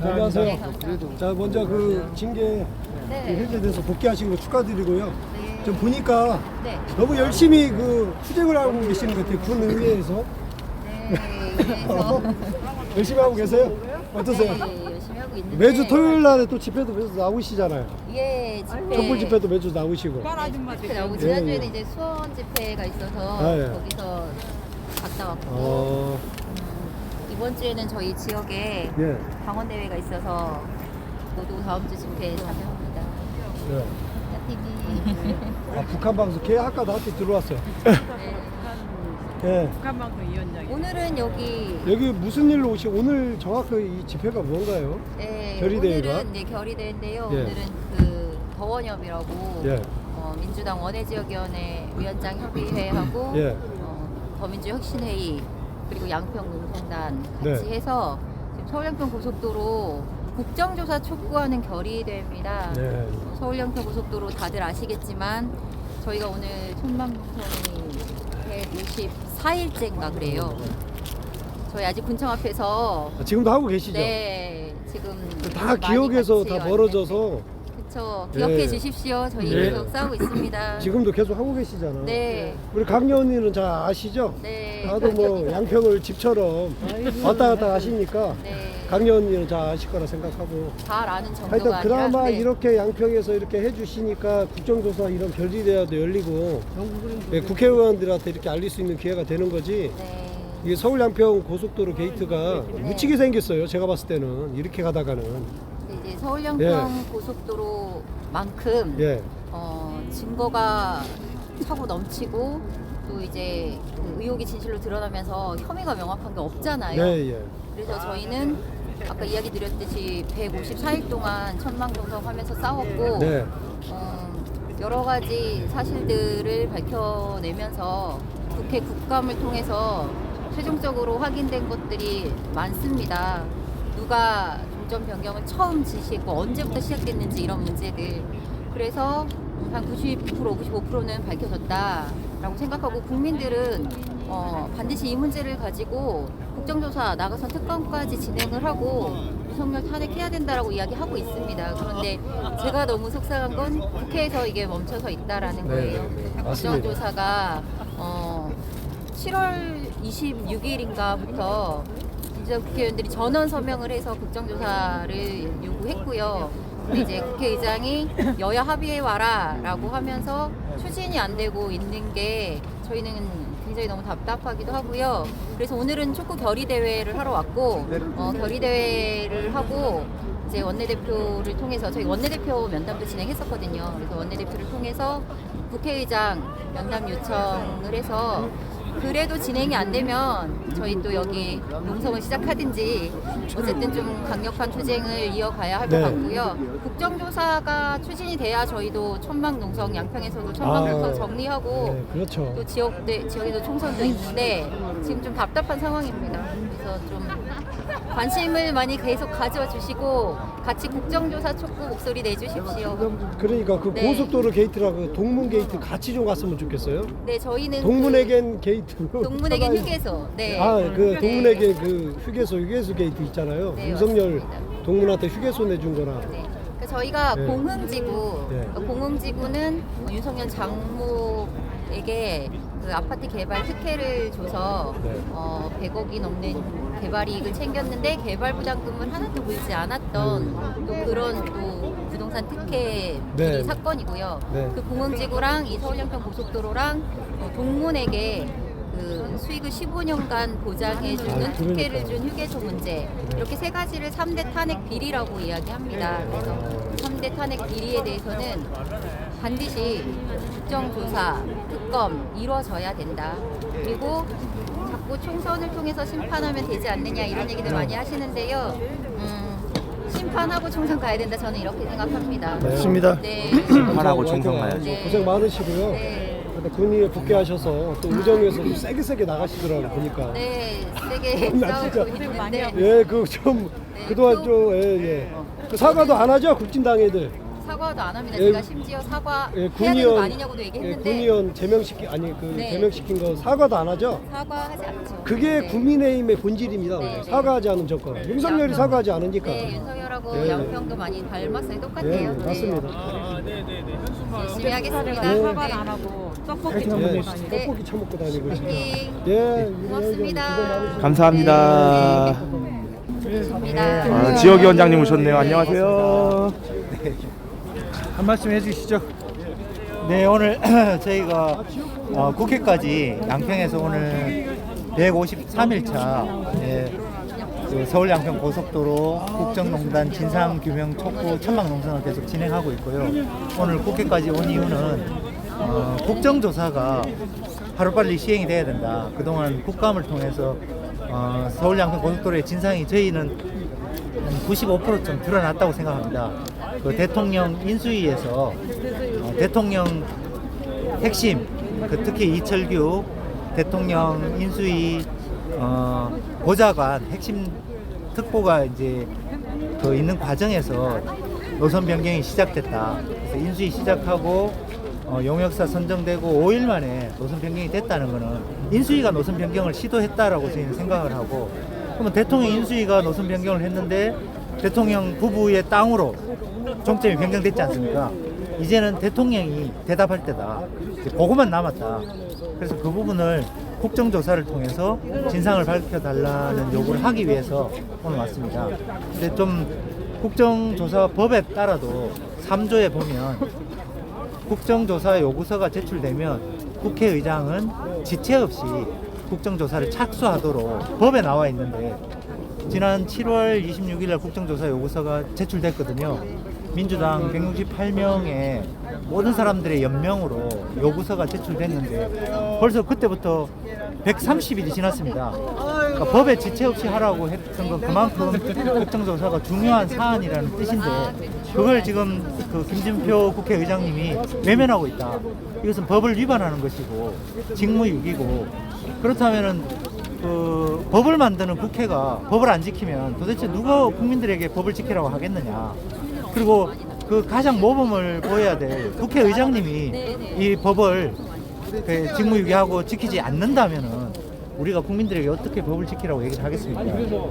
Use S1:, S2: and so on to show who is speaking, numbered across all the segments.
S1: 안녕하세요.
S2: 네, 감사합니다.
S1: 자, 먼저 그 징계
S2: 네.
S1: 그 해제돼서 복귀하신 거 축하드리고요.
S2: 네.
S1: 좀 보니까
S2: 네.
S1: 너무 열심히 그 투쟁을 하고 계시는 것 같아요. 군 의회에서.
S2: 네. 그래서
S1: 열심히 하고 계세요? 어떠세요?
S2: 네, 열심히 하고 있는데
S1: 매주 토요일 날에 또 집회도 매주 나오시잖아요.
S2: 예, 집회
S1: 촛불 집회도 매주 나오시고.
S2: 집회 나오고
S1: 예,
S2: 지난주에는
S1: 예.
S2: 이제 수원 집회가 있어서
S1: 아, 예.
S2: 거기서 갔다 왔고
S1: 어,
S2: 이번 주에는 저희 지역에
S1: 예.
S2: 방언 대회가 있어서 모두 다음 주 집회에 참여합니다.
S1: 예.
S2: TV.
S1: 아, 북한 방송 걔 아까도 한테 들어왔어요.
S2: 네.
S1: 예.
S3: 북한방송위원장이
S2: 오늘은 여기
S1: 여기 무슨 일로 오시고 오늘 정확히 이 집회가 뭔가요?
S2: 네,
S1: 결의대회가?
S2: 오늘은 네, 결의대회인데요.
S1: 예.
S2: 오늘은 그 더원협이라고
S1: 예.
S2: 민주당 원내지역위원회 위원장 협의회하고
S1: 예.
S2: 더민주혁신회의 그리고 양평농성단 같이
S1: 네.
S2: 해서 지금 서울 양평 고속도로 국정조사 촉구하는 결의대회입니다.
S1: 네.
S2: 서울 양평 고속도로 다들 아시겠지만 저희가 오늘 천막농성이 154일째인가 그래요. 저희 아직 군청 앞에서
S1: 지금도 하고 계시죠?
S2: 네 지금
S1: 다
S2: 많이
S1: 기억에서
S2: 같이
S1: 다
S2: 왔는데
S1: 멀어져서
S2: 그쵸.
S1: 예.
S2: 기억해 주십시오. 저희
S1: 예.
S2: 계속 싸우고 있습니다.
S1: 지금도 계속 하고 계시잖아.
S2: 네.
S1: 우리 강녀 언니는 잘 아시죠?
S2: 네.
S1: 나도 뭐 양평을 집처럼 왔다 갔다 하시니까
S2: 네.
S1: 강녀 언니는 잘 아실 거라 생각하고
S2: 잘 아는 정도가
S1: 하여튼
S2: 아니라
S1: 그나마
S2: 네.
S1: 이렇게 양평에서 이렇게 해주시니까 국정조사 이런 결의대회도 열리고 예, 국회의원들한테 이렇게 알릴 수 있는 기회가 되는 거지.
S2: 네.
S1: 이게 서울 양평 고속도로 게이트가 묻히게 생겼어요. 제가 봤을 때는 이렇게 가다가는
S2: 근데 이제 서울 양평 고속도로만큼
S1: 예.
S2: 증거가 차고 넘치고 또 이제 그 의혹이 진실로 드러나면서 혐의가 명확한 게 없잖아요.
S1: 네, 예.
S2: 그래서 저희는 아까 이야기 드렸듯이 154일 동안 천막농성하면서 싸웠고
S1: 네.
S2: 여러 가지 사실들을 밝혀내면서 국회 국감을 통해서 최종적으로 확인된 것들이 많습니다. 누가 종점 변경을 처음 지시했고 언제부터 시작됐는지 이런 문제들. 그래서 한 90%, 95%는 밝혀졌다라고 생각하고 국민들은 반드시 이 문제를 가지고 국정조사 나가선 특검까지 진행을 하고 윤석열 탄핵해야 된다라고 이야기하고 있습니다. 그런데 제가 너무 속상한 건 국회에서 이게 멈춰서 있다라는 거예요.
S1: 네, 맞습니다.
S2: 국정조사가 7월 26일인가부터 민주당 국회의원들이 전원 서명을 해서 국정조사를 요구했고요. 근데 이제 국회의장이 여야 합의해 와라라고 하면서 추진이 안 되고 있는 게 저희는 굉장히 너무 답답하기도 하고요. 그래서 오늘은 촉구 결의대회를 하러 왔고 결의대회를 하고 이제 원내대표를 통해서 저희 원내대표 면담도 진행했었거든요. 그래서 원내대표를 통해서 국회의장 면담 요청을 해서 그래도 진행이 안 되면 저희 또 여기 농성을 시작하든지 어쨌든 좀 강력한 투쟁을 이어가야 할 것
S1: 네.
S2: 같고요. 국정조사가 추진이 돼야 저희도 천막농성 양평에서도 천막농성 정리하고
S1: 네, 그렇죠.
S2: 또 지역에도 총선도 있는데 지금 좀 답답한 상황입니다. 그래서 좀 관심을 많이 계속 가져와 주시고 같이 국정조사 촉구 목소리 내주십시오.
S1: 그러니까 그
S2: 네.
S1: 고속도로 게이트라고 동문 게이트 같이 좀 갔으면 좋겠어요.
S2: 네, 저희는
S1: 동문에겐 게이트.
S2: 동문에겐 휴게소. 네.
S1: 아, 그
S2: 네.
S1: 동문에겐 그 휴게소 게이트 있잖아요.
S2: 네,
S1: 윤석열
S2: 맞습니다.
S1: 동문한테 휴게소 내준 거나.
S2: 네. 그러니까 저희가
S1: 네.
S2: 공흥지구,
S1: 네.
S2: 그러니까 공흥지구는 윤석열 장모에게 그 아파트 개발 특혜를 줘서
S1: 네.
S2: 100억이 넘는 개발 이익을 챙겼는데 개발 부담금을 하나도 물지 않았던 또 그런 또 부동산 특혜 비리
S1: 네.
S2: 사건이고요.
S1: 네.
S2: 그 공흥지구랑 이 서울 양평 고속도로랑 동문에게 그 수익을 15년간 보장해주는
S1: 아, 그러니까요.
S2: 특혜를 준 휴게소 문제 이렇게 세 가지를 3대 탄핵 비리라고 이야기합니다. 그래서 3대 탄핵 비리에 대해서는 반드시 국정조사, 특검 이루어져야 된다. 그리고 자꾸 총선을 통해서 심판하면 되지 않느냐 이런 얘기들 많이 하시는데요. 심판하고 총선 가야 된다 저는 이렇게 생각합니다.
S1: 맞습니다.
S2: 네.
S4: 심판하고 총선 가야죠.
S2: 네.
S1: 고생 많으시고요.
S2: 네.
S1: 근데 군의에 복귀하셔서 또 우정에서 좀 세게 나가시더라고 보니까.
S2: 네, 세게
S1: 나
S2: 싸우고
S1: 진짜-
S2: 있는데
S1: 예, 그 좀
S2: 네,
S1: 그동안
S2: 또-
S1: 좀 예. 그 사과도 안 하죠 국진당 애들.
S2: 사과도 안 합니다.
S1: 예,
S2: 제가 심지어 사과
S1: 예,
S2: 해야 되는 거
S1: 군의원
S2: 아니냐고도
S1: 예,
S2: 얘기했는데
S1: 군의원 제명시킨
S2: 네.
S1: 제명시킨 거 사과도 안 하죠.
S2: 사과하지 않죠.
S1: 그게
S2: 네.
S1: 국민의힘의 본질입니다.
S2: 네.
S1: 사과하지 않은 정권. 윤석열이
S2: 양평.
S1: 사과하지 않으니까.
S2: 네, 윤석열하고
S1: 네.
S2: 양평도 많이 닮았어요. 똑같아요.
S1: 예, 맞습니다.
S2: 열심히 하겠습니다.
S1: 네.
S3: 사과를 안 하고 떡볶이
S1: 예,
S3: 먹고 다니고.
S1: 떡볶이 처먹고 다니고 진짜.
S2: 파이팅.
S1: 예,
S2: 고맙습니다.
S1: 수고 많으십니다.
S4: 감사합니다.
S2: 감사합니다.
S4: 아, 지역위원장님 오셨네요. 안녕하세요.
S5: 한 말씀 해주시죠. 네, 오늘 저희가 국회까지 양평에서 오늘 153일차 그 서울 양평 고속도로 국정농단 진상규명 촉구 천막 농성을 계속 진행하고 있고요. 오늘 국회까지 온 이유는 국정조사가 하루빨리 시행이 돼야 된다. 그동안 국감을 통해서 서울 양평 고속도로의 진상이 저희는 한 95%좀 드러났다고 생각합니다. 그 대통령 인수위에서 대통령 핵심, 특히 이철규 대통령 인수위 보좌관 핵심 특보가 이제 그 있는 과정에서 노선 변경이 시작됐다. 그래서 인수위 시작하고 용역사 선정되고 5일 만에 노선 변경이 됐다는 것은 인수위가 노선 변경을 시도했다라고 저희는 생각을 하고, 그러면 대통령 인수위가 노선 변경을 했는데 대통령 부부의 땅으로 종점이 변경됐지 않습니까? 이제는 대통령이 대답할 때다. 이제 그것만 남았다. 그래서 그 부분을 국정조사를 통해서 진상을 밝혀달라는 요구를 하기 위해서 오늘 왔습니다. 근데 좀 국정조사 법에 따라도 3조에 보면 국정조사 요구서가 제출되면 국회의장은 지체 없이 국정조사를 착수하도록 법에 나와 있는데, 지난 7월 26일 날 국정조사 요구서가 제출됐거든요. 민주당 168명의 모든 사람들의 연명으로 요구서가 제출됐는데 벌써 그때부터 130일이 지났습니다. 그러니까 법에 지체 없이 하라고 했던 건 그만큼 국정조사가 중요한 사안이라는 뜻인데, 그걸 지금 그 김진표 국회의장님이 외면하고 있다. 이것은 법을 위반하는 것이고 직무유기고, 그렇다면은 그 법을 만드는 국회가 법을 안 지키면 도대체 누가 국민들에게 법을 지키라고 하겠느냐. 그리고 그 가장 모범을 보여야 될 국회의장님이 이 법을 그 직무유기하고 지키지 않는다면은 우리가 국민들에게 어떻게 법을 지키라고 얘기를 하겠습니까?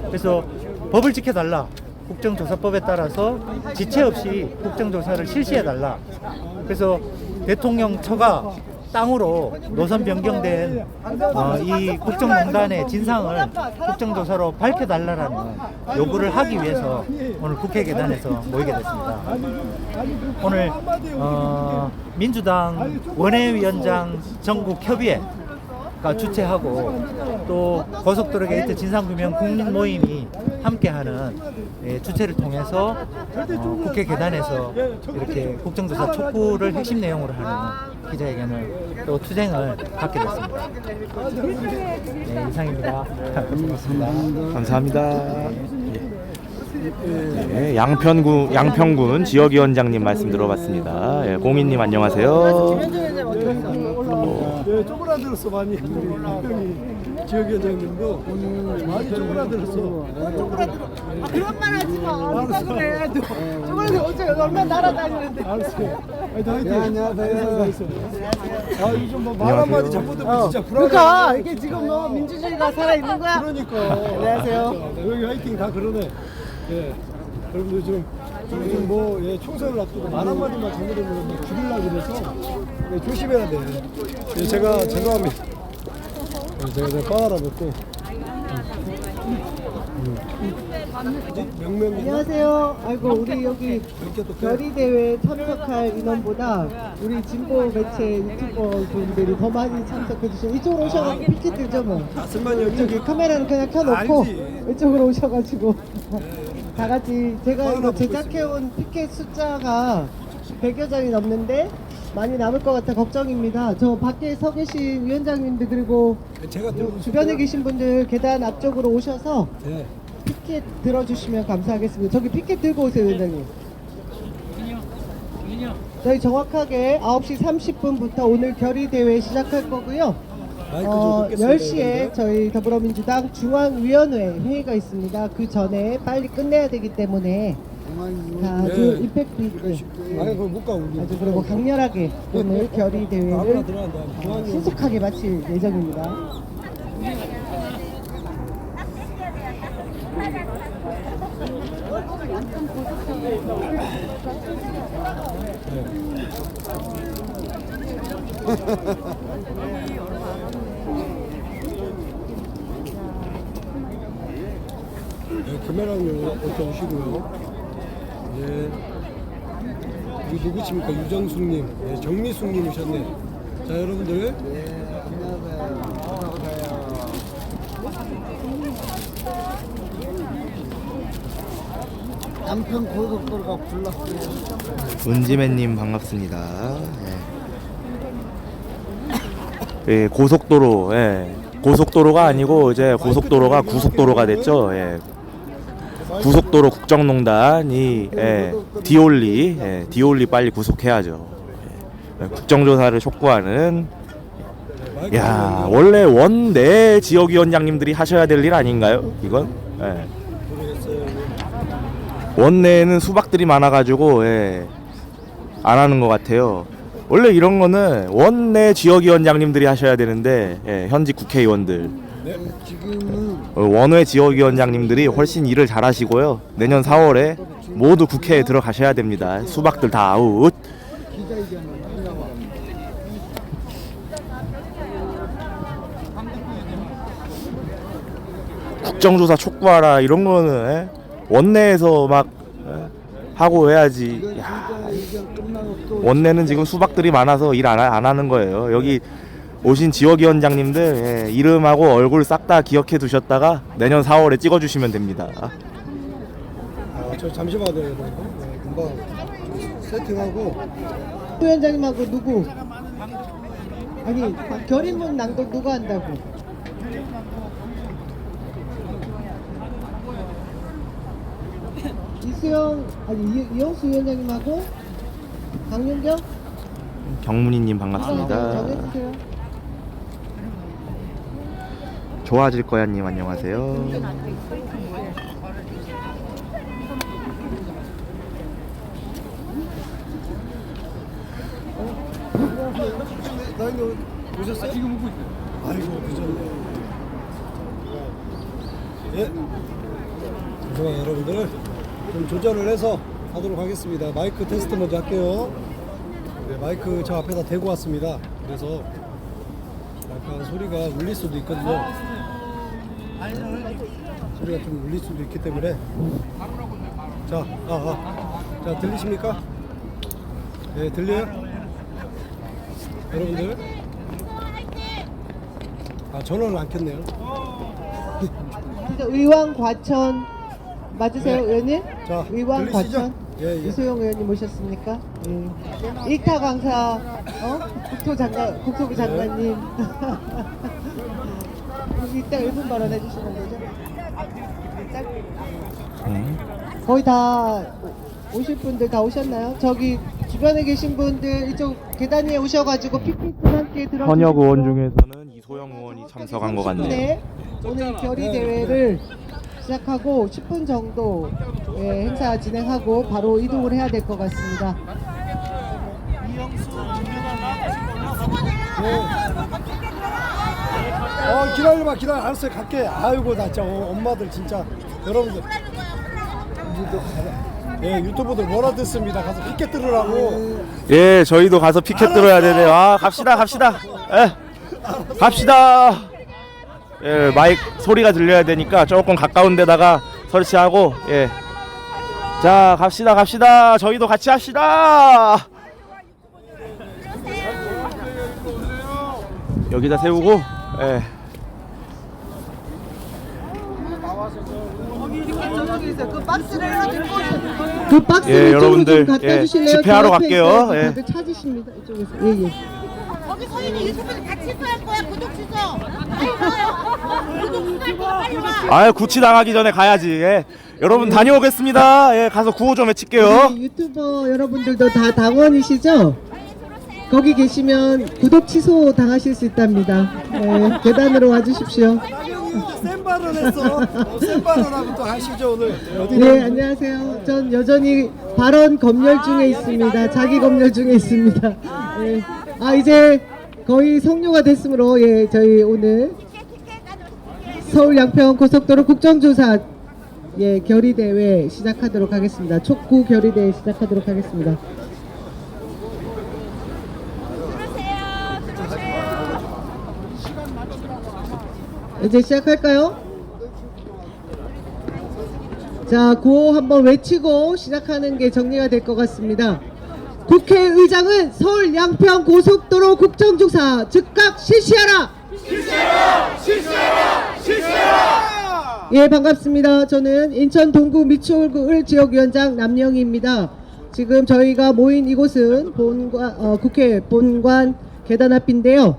S5: 그래서 법을 지켜달라. 국정조사법에 따라서 지체 없이 국정조사를 실시해달라. 그래서 대통령 처가 땅으로 노선 변경된 이 국정농단의 진상을 국정조사로 밝혀달라는 요구를 하기 위해서 오늘 국회 계단에서 모이게 됐습니다. 오늘 민주당 원외위원장 전국협의회가 주최하고 또 고속도로 게이트 진상규명 국민 모임이 함께하는 주최를 통해서 국회 계단에서 이렇게 국정조사 촉구를 핵심 내용으로 하는 기자회견을 또 투쟁을 갖게 됐습니다. 네, 이상입니다. 고맙습니다.
S4: 감사합니다. 네, 양평군 지역위원장님 말씀 들어봤습니다. 예, 공인님 안녕하세요.
S1: 네, 쪼그라들었어 많이. 형이 지역위원장님도 많이 쪼그라들었어.
S3: 그런 말 하지 마. 누가 그래. 저번에 어제 얼마나 날아다니는데.
S1: 알았어. 화이팅. 안녕하세요. 아, 요즘 뭐 말 한마디 자꾸 듣고 진짜 불안해.
S3: 그러니까 이게 지금 뭐 민주주의가 살아있는 거야?
S1: 그러니까.
S3: 안녕하세요.
S1: 여기 화이팅 다 그러네. 예. 여러분들 요즘 뭐 총선을 앞두고 말 한마디만 잘못하면 뭐 죽이려고 그래서 조심해야 돼. 예, 제가 죄송합니다. 제가 빵 하나 먹고. 명명.
S6: 안녕하세요. 아이고 우리 여기 결의대회 참석할 인원보다 우리 진보 매체 유튜버 분들이 더 많이 참석해 주시고 이쪽으로 오셔가지고 피켓 들죠 뭐. 저기 카메라를 그냥 켜놓고
S1: 알지.
S6: 이쪽으로 오셔가지고 다 같이 제가 이거 제작해온 피켓 숫자가 100여 장이 넘는데 많이 남을 것 같아 걱정입니다. 저 밖에 서 계신 위원장님들 그리고
S1: 제가 또
S6: 주변에 계신 분들 계단 앞쪽으로 오셔서
S1: 네.
S6: 피켓 들어주시면 감사하겠습니다. 저기 피켓 들고 오세요, 위원장님. 저희 정확하게 9시 30분부터 오늘 결의대회 시작할 거고요. 10시에 저희 더불어민주당 중앙위원회 회의가 있습니다. 그 전에 빨리 끝내야 되기 때문에 아주 임팩트 있게
S1: 아니 그거 못 가 우리.
S6: 아주 그리고 강렬하게 오늘 결의 대회를 신속하게 마칠 예정입니다.
S1: 네, 김혜랑님 어서 오시고요. 네. 여기 누구십니까? 유정숙님, 네, 정미숙님 오셨네. 자 여러분들.
S7: 양평 고속도로가 불났어요.
S4: 은지맨님 반갑습니다. 예, 고속도로, 예. 고속도로가 아니고 이제 고속도로가 구속도로가 됐죠. 예. 구속도로 국정농단이 디올리 빨리 구속해야죠. 예. 국정조사를 촉구하는. 야, 원래 원내 지역위원장님들이 하셔야 될 일 아닌가요? 이건. 예. 원내에는 수박들이 많아가지고 안 하는 것 같아요. 원래 이런 거는 원내 지역위원장님들이 하셔야 되는데 현직 국회의원들, 원외 지역위원장님들이 훨씬 일을 잘하시고요. 내년 4월에 모두 국회에 들어가셔야 됩니다. 수박들 다 아웃. 국정조사 촉구하라 이런 거는 원내에서 막 하고 해야지. 야, 원내는 지금 수박들이 많아서 일 안 하는 거예요. 여기 오신 지역위원장님들 이름하고 얼굴 싹 다 기억해 두셨다가 내년 4월에 찍어주시면 됩니다.
S1: 저 잠시 봐야 돼요. 금방 세팅하고.
S6: 위원장님하고 누구? 아니 결의문 낭독 누가 한다고? 이수영 아니 이영수 위원장님하고 강윤경
S4: 경문희님 반갑습니다.
S6: 정해주세요.
S4: 좋아질 거야님 안녕하세요.
S1: 나인데 오셨어요? 지금 오고 있어요. 아이고 늦었네. 예. 죄송해요 여러분들. 좀 조절을 해서 하도록 하겠습니다. 마이크 테스트 먼저 할게요. 네, 마이크 저 앞에다 대고 왔습니다. 그래서 약간 소리가 울릴 수도 있거든요. 소리가 좀 울릴 수도 있기 때문에 자, 자 들리십니까? 네, 들려요? 여러분들? 전원을 안 켰네요.
S6: 진짜 의왕 과천 맞으세요, 의원님?
S1: 자,
S6: 의왕
S1: 들리시죠?
S6: 과천
S1: 예.
S6: 이소영 의원님 모셨습니까? 예. 일타 강사 국토부 장관님. 이따 1분 발언해 주시는 거죠? 거의 다 오실 분들 다 오셨나요? 저기 주변에 계신 분들 이쪽 계단 위에 오셔가지고 PPT 함께 들어주시고
S4: 현역 의원 중에서는 이소영 의원이 참석한 것 같네요.
S6: 오늘 결의 대회를 시작하고 10분 정도 행사 진행하고 바로 이동을 해야 될 것 같습니다.
S1: 기다려봐 알았어요 갈게. 아이고 나 진짜 엄마들 진짜 여러분들 유튜브들 뭐라 듣습니다. 가서 피켓 들으라고.
S4: 예, 저희도 가서 피켓 들어야 되네요. 갑시다. 갑시다. 예, 마이크 소리가 들려야 되니까 조금 가까운 데다가 설치하고 자, 갑시다. 저희도 같이 합시다. 여기다 세우고
S6: 그 박스를
S4: 여러분들,
S6: 좀 갖다 주실래요?
S4: 집회하러
S6: 그 옆에
S4: 갈게요.
S6: 있어요.
S4: 예.
S6: 다들 찾으십니다. 이쪽에서.
S8: 거기 서 있는 유튜브는 같이 할 거야. 구독 취소. 구독 빨리 와.
S4: 구치 당하기 전에 가야지. 여러분 다녀오겠습니다. 가서 구호 좀 외칠게요.
S6: 우리 유튜버 여러분들도 다 당원이시죠? 거기 계시면 구독 취소 당하실 수 있답니다. 계단으로 와주십시오.
S1: 센 발음 발언했어. 센 발언하부터 하시죠 오늘.
S6: 네, 안녕하세요. 전 여전히 발언 검열 중에 있습니다. 자기 검열 중에 있습니다. 네. 이제 거의 성료가 됐으므로 저희 오늘 서울 양평 고속도로 국정조사 결의대회 시작하도록 하겠습니다. 촉구 결의대회 시작하도록 하겠습니다. 이제 시작할까요? 자, 구호 한번 외치고 시작하는 게 정리가 될 것 같습니다. 국회의장은 서울 양평 고속도로 국정조사 즉각 실시하라! 실시하라! 예, 반갑습니다. 저는 인천 동구 미추홀구 을 지역위원장 남영희입니다. 지금 저희가 모인 이곳은 국회 본관 계단 앞인데요.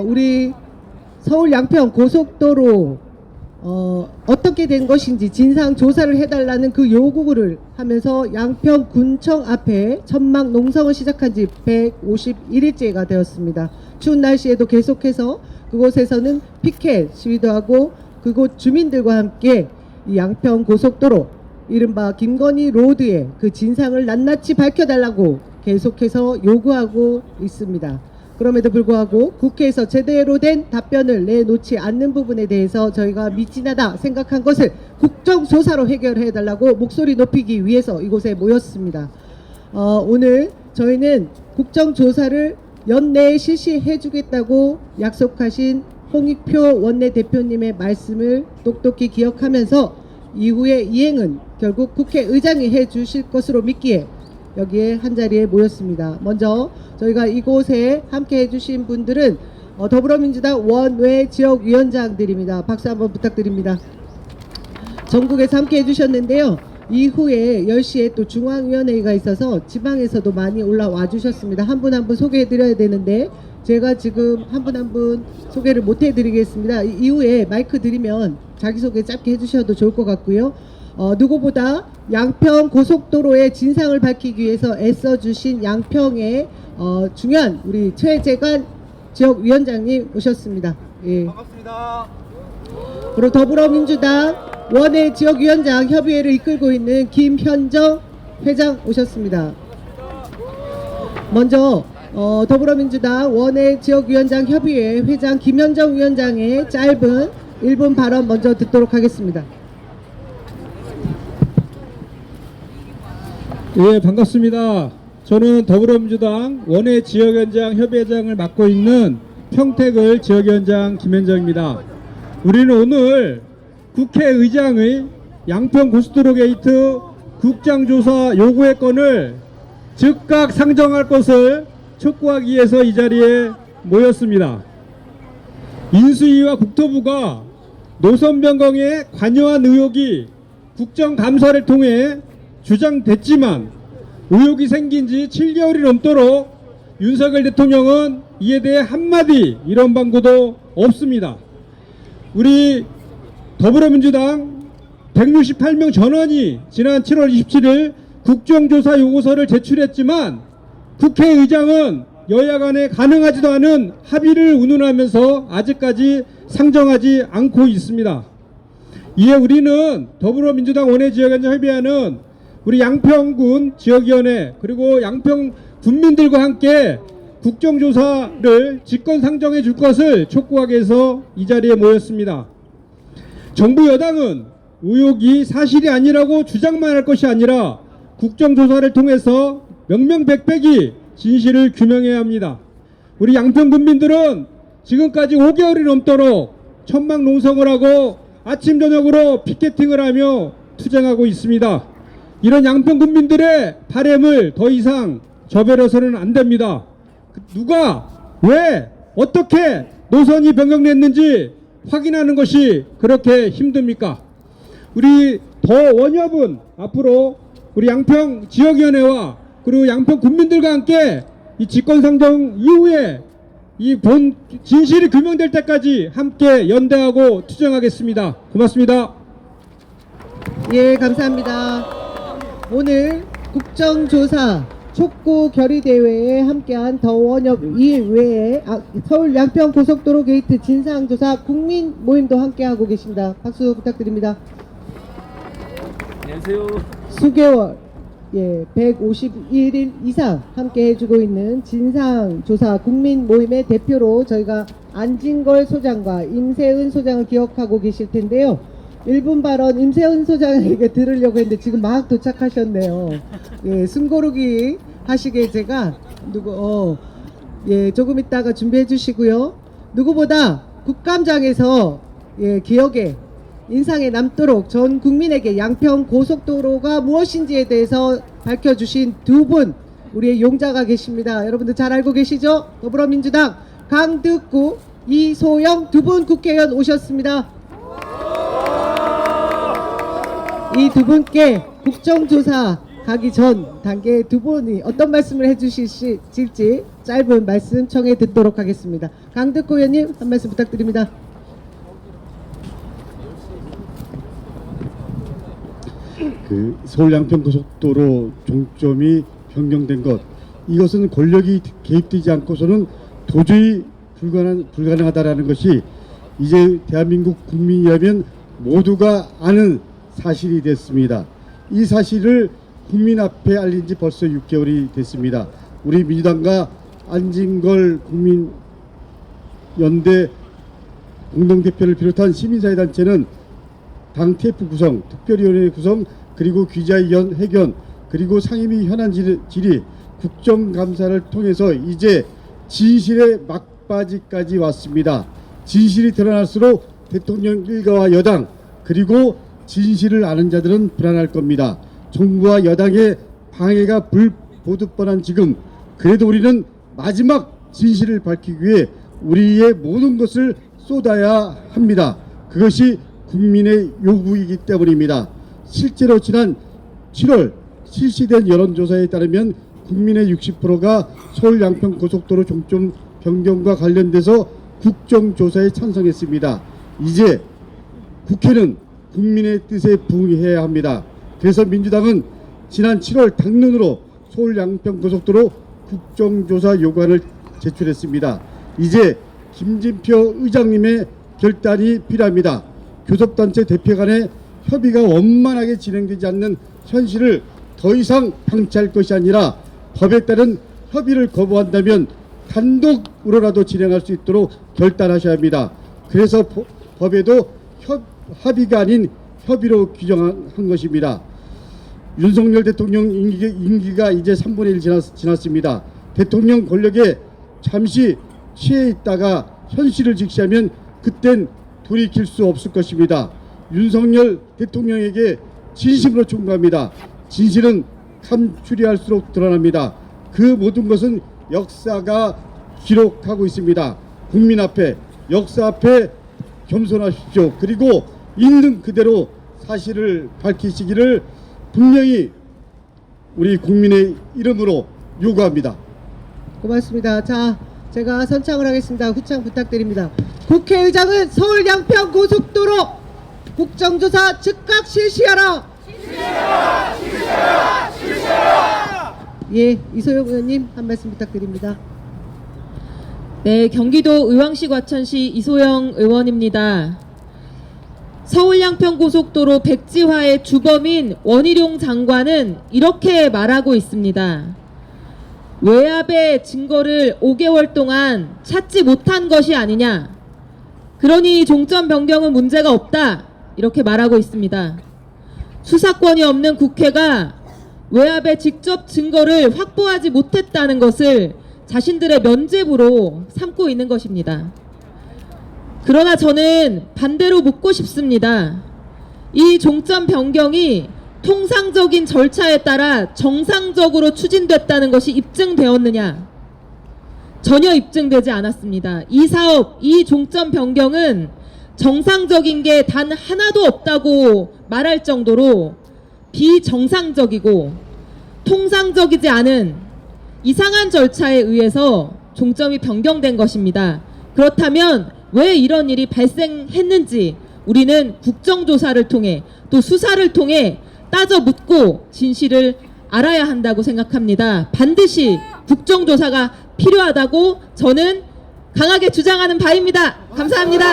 S6: 우리 서울 양평 고속도로 어떻게 된 것인지 진상 조사를 해달라는 그 요구를 하면서 양평군청 앞에 천막 농성을 시작한 지 151일째가 되었습니다. 추운 날씨에도 계속해서 그곳에서는 피켓 시위도 하고 그곳 주민들과 함께 이 양평 고속도로 이른바 김건희 로드의 그 진상을 낱낱이 밝혀달라고 계속해서 요구하고 있습니다. 그럼에도 불구하고 국회에서 제대로 된 답변을 내놓지 않는 부분에 대해서 저희가 미진하다 생각한 것을 국정조사로 해결해달라고 목소리 높이기 위해서 이곳에 모였습니다. 오늘 저희는 국정조사를 연내에 실시해주겠다고 약속하신 홍익표 원내대표님의 말씀을 똑똑히 기억하면서 이후의 이행은 결국 국회의장이 해주실 것으로 믿기에 여기에 한자리에 모였습니다. 먼저 저희가 이곳에 함께 해주신 분들은 더불어민주당 원외 지역위원장들입니다. 박수 한번 부탁드립니다. 전국에서 함께 해주셨는데요. 이후에 10시에 또 중앙위원회가 있어서 지방에서도 많이 올라와 주셨습니다. 한 분 한 분 소개해드려야 되는데 제가 지금 한 분 한 분 소개를 못 해드리겠습니다. 이후에 마이크 드리면 자기소개 짧게 해주셔도 좋을 것 같고요. 누구보다 양평 고속도로의 진상을 밝히기 위해서 애써주신 양평의 중요한 우리 최재관 지역위원장님 오셨습니다. 예.
S5: 반갑습니다.
S6: 그리고 더불어민주당 원외 지역위원장 협의회를 이끌고 있는 김현정 회장 오셨습니다. 먼저 더불어민주당 원외 지역위원장 협의회 회장 김현정 위원장의 짧은 1분 발언 먼저 듣도록 하겠습니다.
S9: 예, 반갑습니다. 저는 더불어민주당 원외 지역위원장 협의회장을 맡고 있는 평택을 지역위원장 김현정입니다. 우리는 오늘 국회의장의 양평 고속도로 게이트 국정조사 요구의 건을 즉각 상정할 것을 촉구하기 위해서 이 자리에 모였습니다. 인수위와 국토부가 노선 변경에 관여한 의혹이 국정감사를 통해 주장됐지만 의혹이 생긴 지 7개월이 넘도록 윤석열 대통령은 이에 대해 한마디 이런 방구도 없습니다. 우리 더불어민주당 168명 전원이 지난 7월 27일 국정조사 요구서를 제출했지만 국회의장은 여야 간에 가능하지도 않은 합의를 운운하면서 아직까지 상정하지 않고 있습니다. 이에 우리는 더불어민주당 원외지역위원장 협의회는 우리 양평군 지역위원회 그리고 양평 군민들과 함께 국정조사를 직권 상정해 줄 것을 촉구하기 위해서 이 자리에 모였습니다. 정부 여당은 의혹이 사실이 아니라고 주장만 할 것이 아니라 국정조사를 통해서 명명백백이 진실을 규명해야 합니다. 우리 양평 군민들은 지금까지 5개월이 넘도록 천막 농성을 하고 아침 저녁으로 피켓팅을 하며 투쟁하고 있습니다. 이런 양평 군민들의 바램을 더 이상 저버려서는 안 됩니다. 누가 왜 어떻게 노선이 변경됐는지 확인하는 것이 그렇게 힘듭니까? 우리 더원협은 앞으로 우리 양평 지역위원회와 그리고 양평 군민들과 함께 이 직권상정 이후에 이 본 진실이 규명될 때까지 함께 연대하고 투쟁하겠습니다. 고맙습니다.
S6: 예, 감사합니다. 오늘 국정조사 촉구 결의대회에 함께한 더원협 이외에 서울 양평 고속도로 게이트 진상조사 국민 모임도 함께하고 계십니다. 박수 부탁드립니다.
S10: 안녕하세요.
S6: 수개월 151일 이상 함께 해주고 있는 진상조사 국민 모임의 대표로 저희가 안진걸 소장과 임세은 소장을 기억하고 계실 텐데요. 1분 발언 임세은 소장에게 들으려고 했는데 지금 막 도착하셨네요. 숨고르기 하시게 제가 조금 있다가 준비해 주시고요. 누구보다 국감장에서 기억에 인상에 남도록 전 국민에게 양평 고속도로가 무엇인지에 대해서 밝혀주신 두 분, 우리의 용자가 계십니다. 여러분들 잘 알고 계시죠? 더불어민주당 강득구, 이소영 두 분 국회의원 오셨습니다. 이 두 분께 국정조사 가기 전 단계 두 분이 어떤 말씀을 해주실지 짧은 말씀 청해 듣도록 하겠습니다. 강득구 의원님 한 말씀 부탁드립니다.
S1: 서울 양평 고속도로 종점이 변경된 것, 이것은 권력이 개입되지 않고서는 도저히 불가능하다라는 것이 이제 대한민국 국민이라면 모두가 아는 사실이 됐습니다. 이 사실을 국민 앞에 알린 지 벌써 6개월이 됐습니다. 우리 민주당과 안진걸 국민연대 공동대표를 비롯한 시민사회단체는 당 TF 구성, 특별위원회 구성, 그리고 기자회견, 회견, 그리고 상임위 현안 질의, 국정감사를 통해서 이제 진실의 막바지까지 왔습니다. 진실이 드러날수록 대통령 일가와 여당, 그리고 진실을 아는 자들은 불안할 겁니다. 정부와 여당의 방해가 불보듯 뻔한 지금, 그래도 우리는 마지막 진실을 밝히기 위해 우리의 모든 것을 쏟아야 합니다. 그것이 국민의 요구이기 때문입니다. 실제로 지난 7월 실시된 여론조사에 따르면 국민의 60%가 서울 양평 고속도로 종점 변경과 관련돼서 국정조사에 찬성했습니다. 이제 국회는 국민의 뜻에 부응해야 합니다. 그래서 민주당은 지난 7월 당론으로 서울 양평 고속도로 국정조사 요구안을 제출했습니다. 이제 김진표 의장님의 결단이 필요합니다. 교섭단체 대표 간의 협의가 원만하게 진행되지 않는 현실을 더 이상 방치할 것이 아니라 법에 따른 협의를 거부한다면 단독으로라도 진행할 수 있도록 결단하셔야 합니다. 그래서 법에도 합의가 아닌 협의로 규정한 것입니다. 윤석열 대통령 임기가 이제 3분의 1 지났습니다. 대통령 권력에 잠시 취해 있다가 현실을 직시하면 그땐 돌이킬 수 없을 것입니다. 윤석열 대통령에게 진심으로 충고합니다. 진실은 감추리할수록 드러납니다. 그 모든 것은 역사가 기록하고 있습니다. 국민 앞에, 역사 앞에 겸손하십시오. 그리고 있는 그대로 사실을 밝히시기를 분명히 우리 국민의 이름으로 요구합니다.
S6: 고맙습니다. 자, 제가 선창을 하겠습니다. 후창 부탁드립니다. 국회의장은 서울 양평 고속도로 국정조사 즉각 실시하라. 실시하라. 예, 이소영 의원님 한 말씀 부탁드립니다.
S11: 네, 경기도 의왕시 과천시 이소영 의원입니다. 서울 양평 고속도로 백지화의 주범인 원희룡 장관은 이렇게 말하고 있습니다. 외압의 증거를 5개월 동안 찾지 못한 것이 아니냐. 그러니 종점 변경은 문제가 없다. 이렇게 말하고 있습니다. 수사권이 없는 국회가 외압의 직접 증거를 확보하지 못했다는 것을 자신들의 면죄부로 삼고 있는 것입니다. 그러나 저는 반대로 묻고 싶습니다. 이 종점 변경이 통상적인 절차에 따라 정상적으로 추진됐다는 것이 입증되었느냐? 전혀 입증되지 않았습니다. 이 사업, 이 종점 변경은 정상적인 게 단 하나도 없다고 말할 정도로 비정상적이고 통상적이지 않은 이상한 절차에 의해서 종점이 변경된 것입니다. 그렇다면 왜 이런 일이 발생했는지 우리는 국정조사를 통해 또 수사를 통해 따져 묻고 진실을 알아야 한다고 생각합니다. 반드시 국정조사가 필요하다고 저는 강하게 주장하는 바입니다. 감사합니다.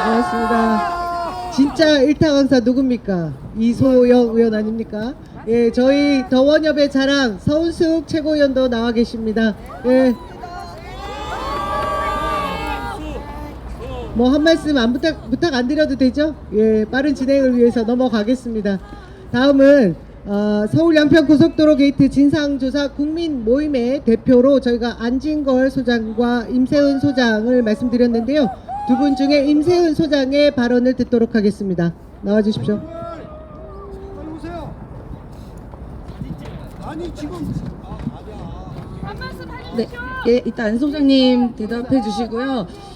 S6: 고맙습니다. 진짜 일타 강사 누굽니까? 이소영 의원 아닙니까? 예, 저희 더원협의 자랑 서운숙 최고위원도 나와 계십니다. 예. 뭐 한 말씀 안 부탁 안 드려도 되죠? 예, 빠른 진행을 위해서 넘어가겠습니다. 다음은 서울 양평 고속도로 게이트 진상조사 국민 모임의 대표로 저희가 안진걸 소장과 임세은 소장을 말씀드렸는데요. 두 분 중에 임세은 소장의 발언을 듣도록 하겠습니다. 나와 주십시오.
S1: 빨리 오세요. 아니 지금
S3: 네, 예, 일단 안 소장님 대답해 주시고요.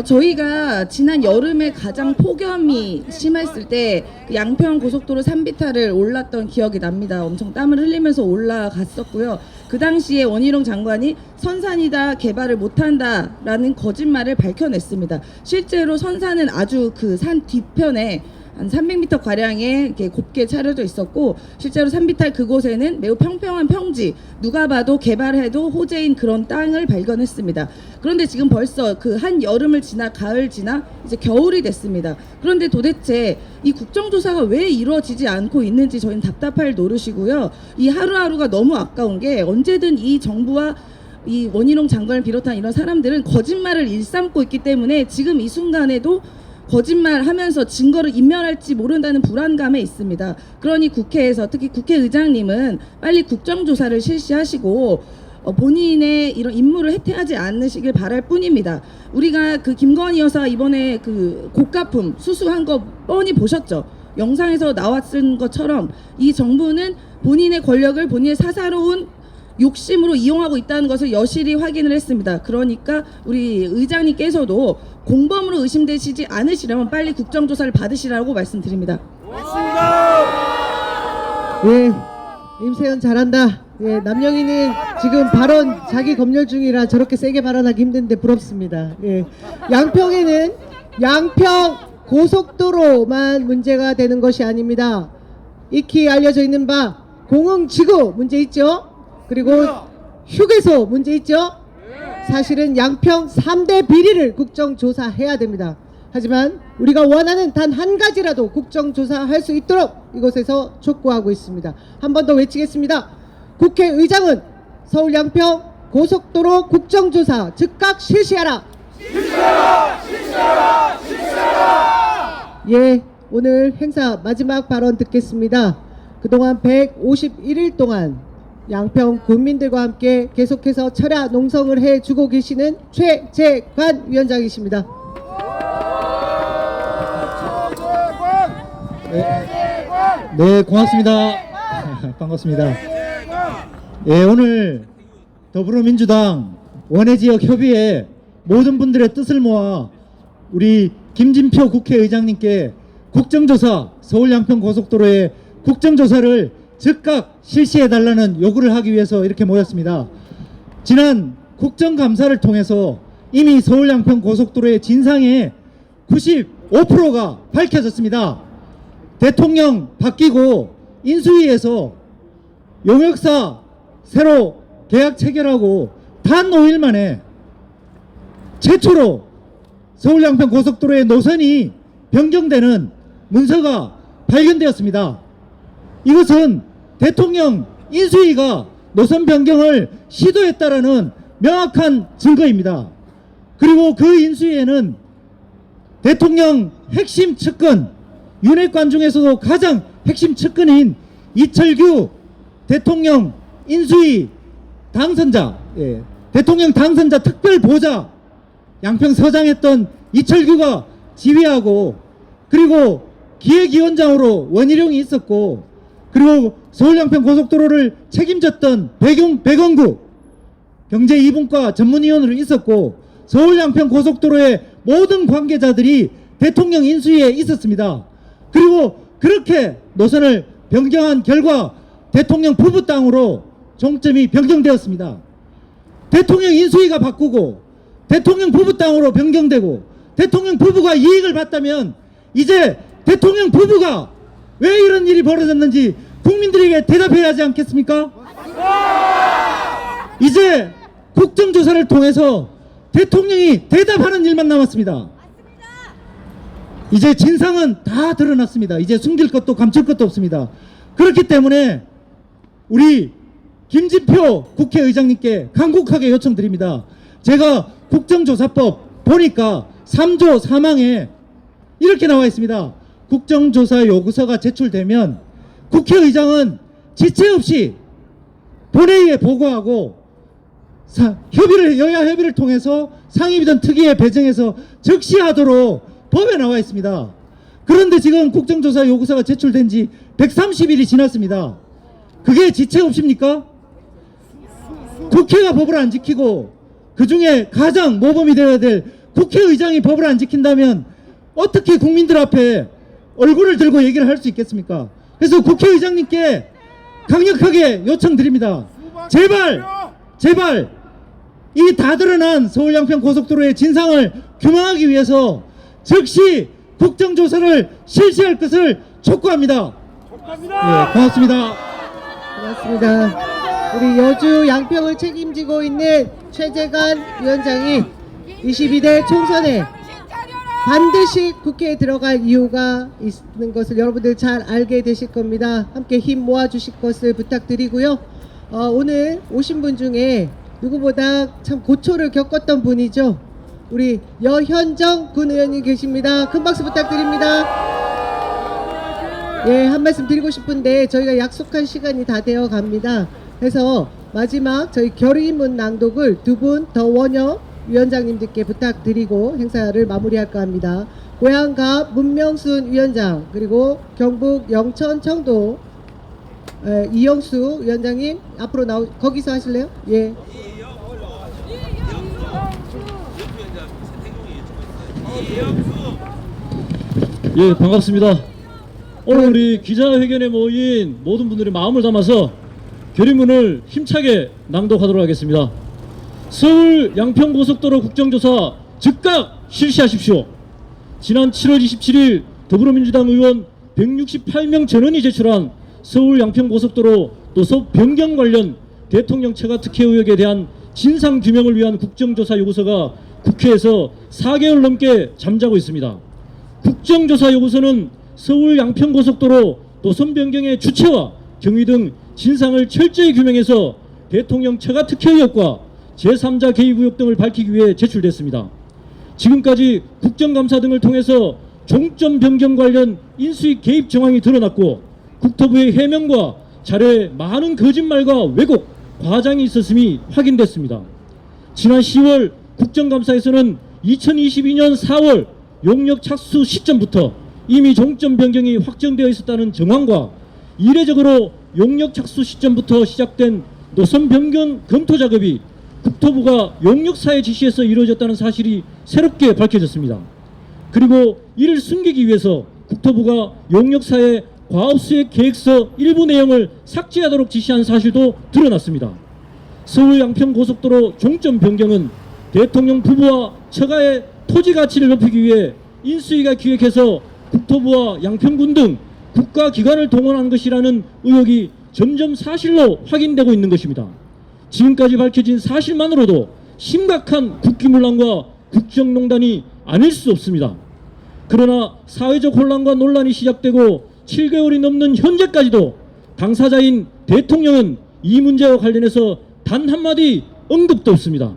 S3: 저희가 지난 여름에 가장 폭염이 심했을 때그 양평 고속도로 산비탈을 올랐던 기억이 납니다. 엄청 땀을 흘리면서 올라갔었고요. 그 당시에 원희룡 장관이 선산이다, 개발을 못한다 라는 거짓말을 밝혀냈습니다. 실제로 선산은 아주 그 산 뒤편에 한 300m 가량에 이렇게 곱게 차려져 있었고, 실제로 산비탈 그곳에는 매우 평평한 평지, 누가 봐도 개발해도 호재인 그런 땅을 발견했습니다. 그런데 지금 벌써 그 한 여름을 지나 가을 지나 이제 겨울이 됐습니다. 그런데 도대체 이 국정조사가 왜 이루어지지 않고 있는지 저희는 답답할 노릇이고요. 이 하루하루가 너무 아까운 게, 언제든 이 정부와 이 원희룡 장관을 비롯한 이런 사람들은 거짓말을 일삼고 있기 때문에 지금 이 순간에도 거짓말하면서 증거를 인멸할지 모른다는 불안감에 있습니다. 그러니 국회에서, 특히 국회의장님은 빨리 국정조사를 실시하시고 본인의 이런 임무를 해태하지 않으시길 바랄 뿐입니다. 우리가 그 김건희 여사 이번에 그 고가품 수수한 거 뻔히 보셨죠? 영상에서 나왔은 것처럼 이 정부는 본인의 권력을 본인의 사사로운 욕심으로 이용하고 있다는 것을 여실히 확인을 했습니다. 그러니까 우리 의장님께서도 공범으로 의심되시지 않으시려면 빨리 국정조사를 받으시라고 말씀드립니다.
S6: 예, 임세현 잘한다. 예, 남영희는 지금 발언 자기 검열 중이라 저렇게 세게 발언하기 힘든데 부럽습니다. 예, 양평에는 양평 고속도로만 문제가 되는 것이 아닙니다. 익히 알려져 있는 바 공흥지구 문제 있죠. 그리고 휴게소 문제 있죠. 사실은 양평 3대 비리를 국정조사해야 됩니다. 하지만 우리가 원하는 단 한 가지라도 국정조사할 수 있도록 이곳에서 촉구하고 있습니다. 한 번 더 외치겠습니다. 국회의장은 서울 양평 고속도로 국정조사 즉각 실시하라. 실시하라. 예, 오늘 행사 마지막 발언 듣겠습니다. 그동안 151일 동안 양평 군민들과 함께 계속해서 철야 농성을 해주고 계시는 최재관 위원장이십니다.
S5: 네, 고맙습니다. 반갑습니다. 예, 오늘 더불어민주당 원외지역협의회 모든 분들의 뜻을 모아 우리 김진표 국회의장님께 국정조사, 서울 양평 고속도로의 국정조사를 즉각 실시해달라는 요구를 하기 위해서 이렇게 모였습니다. 지난 국정감사를 통해서 이미 서울 양평 고속도로의 진상의 95%가 밝혀졌습니다. 대통령 바뀌고 인수위에서 용역사 새로 계약 체결하고 단 5일 만에 최초로 서울 양평 고속도로의 노선이 변경되는 문서가 발견되었습니다. 이것은 대통령 인수위가 노선 변경을 시도했다라는 명확한 증거입니다. 그리고 그 인수위에는 대통령 핵심 측근, 윤핵관 중에서도 가장 핵심 측근인 이철규 대통령 인수위 당선자, 대통령 당선자 특별보좌 양평 서장했던 이철규가 지휘하고, 그리고 기획위원장으로 원희룡이 있었고, 그리고 서울 양평 고속도로를 책임졌던 백원구 경제 2분과 전문위원으로 있었고, 서울 양평 고속도로의 모든 관계자들이 대통령 인수위에 있었습니다. 그리고 그렇게 노선을 변경한 결과 대통령 부부 땅으로 종점이 변경되었습니다. 대통령 인수위가 바꾸고 대통령 부부 땅으로 변경되고 대통령 부부가 이익을 봤다면 이제 대통령 부부가 왜 이런 일이 벌어졌는지 국민들에게 대답해야 하지 않겠습니까? 이제 국정조사를 통해서 대통령이 대답하는 일만 남았습니다. 이제 진상은 다 드러났습니다. 이제 숨길 것도 감출 것도 없습니다. 그렇기 때문에 우리 김진표 국회의장님께 간곡하게 요청드립니다. 제가 국정조사법 보니까 3조 4망에 이렇게 나와 있습니다. 국정조사 요구서가 제출되면 국회의장은 지체 없이 본회의에 보고하고 여야 협의를 통해서 상임위든 특위에 배정해서 즉시 하도록 법에 나와 있습니다. 그런데 지금 국정조사 요구서가 제출된 지 130일이 지났습니다. 그게 지체 없입니까? 국회가 법을 안 지키고 그 중에 가장 모범이 되어야 될 국회의장이 법을 안 지킨다면 어떻게 국민들 앞에 얼굴을 들고 얘기를 할 수 있겠습니까? 그래서 국회의장님께 강력하게 요청드립니다. 제발 이 다 드러난 서울 양평 고속도로의 진상을 규명하기 위해서 즉시 국정조사를 실시할 것을 촉구합니다. 네, 고맙습니다.
S6: 고맙습니다. 우리 여주 양평을 책임지고 있는 최재관 위원장이 22대 총선에 반드시 국회에 들어갈 이유가 있는 것을 여러분들 잘 알게 되실 겁니다. 함께 힘 모아주실 것을 부탁드리고요. 오늘 오신 분 중에 누구보다 참 고초를 겪었던 분이죠. 우리 여현정 군 의원님 계십니다. 큰 박수 부탁드립니다. 예, 한 말씀 드리고 싶은데 저희가 약속한 시간이 다 되어 갑니다. 그래서 마지막 저희 결의문 낭독을 두 분 더원혁 위원장님들께 부탁드리고 행사를 마무리할까 합니다. 고양갑 문명순 위원장, 그리고 경북 영천 청도 이영수 위원장님 앞으로 거기서 하실래요? 예.
S10: 예, 반갑습니다. 오늘 우리 기자회견에 모인 모든 분들의 마음을 담아서 결의문을 힘차게 낭독하도록 하겠습니다. 서울 양평고속도로 국정조사 즉각 실시하십시오. 지난 7월 27일 더불어민주당 의원 168명 전원이 제출한 서울 양평고속도로 노선 변경 관련 대통령 처가 특혜 의혹에 대한 진상규명을 위한 국정조사 요구서가 국회에서 4개월 넘게 잠자고 있습니다. 국정조사 요구서는 서울 양평고속도로 노선 변경의 주체와 경위 등 진상을 철저히 규명해서 대통령 처가 특혜 의혹과 제3자 개입 의혹 등을 밝히기 위해 제출됐습니다. 지금까지 국정감사 등을 통해서 종점 변경 관련 인수위 개입 정황이 드러났고 국토부의 해명과 자료에 많은 거짓말과 왜곡, 과장이 있었음이 확인됐습니다. 지난 10월 국정감사에서는 2022년 4월 용역 착수 시점부터 이미 종점 변경이 확정되어 있었다는 정황과 이례적으로 용역 착수 시점부터 시작된 노선 변경 검토 작업이 국토부가 용역사의 지시에서 이루어졌다는 사실이 새롭게 밝혀졌습니다. 그리고 이를 숨기기 위해서 국토부가 용역사의 과업수익 계획서 일부 내용을 삭제하도록 지시한 사실도 드러났습니다. 서울 양평고속도로 종점 변경은 대통령 부부와 처가의 토지 가치를 높이기 위해 인수위가 기획해서 국토부와 양평군 등 국가기관을 동원한 것이라는 의혹이 점점 사실로 확인되고 있는 것입니다. 지금까지 밝혀진 사실만으로도 심각한 국기문란과 국정농단이 아닐 수 없습니다. 그러나 사회적 혼란과 논란이 시작되고 7개월이 넘는 현재까지도 당사자인 대통령은 이 문제와 관련해서 단 한마디 언급도 없습니다.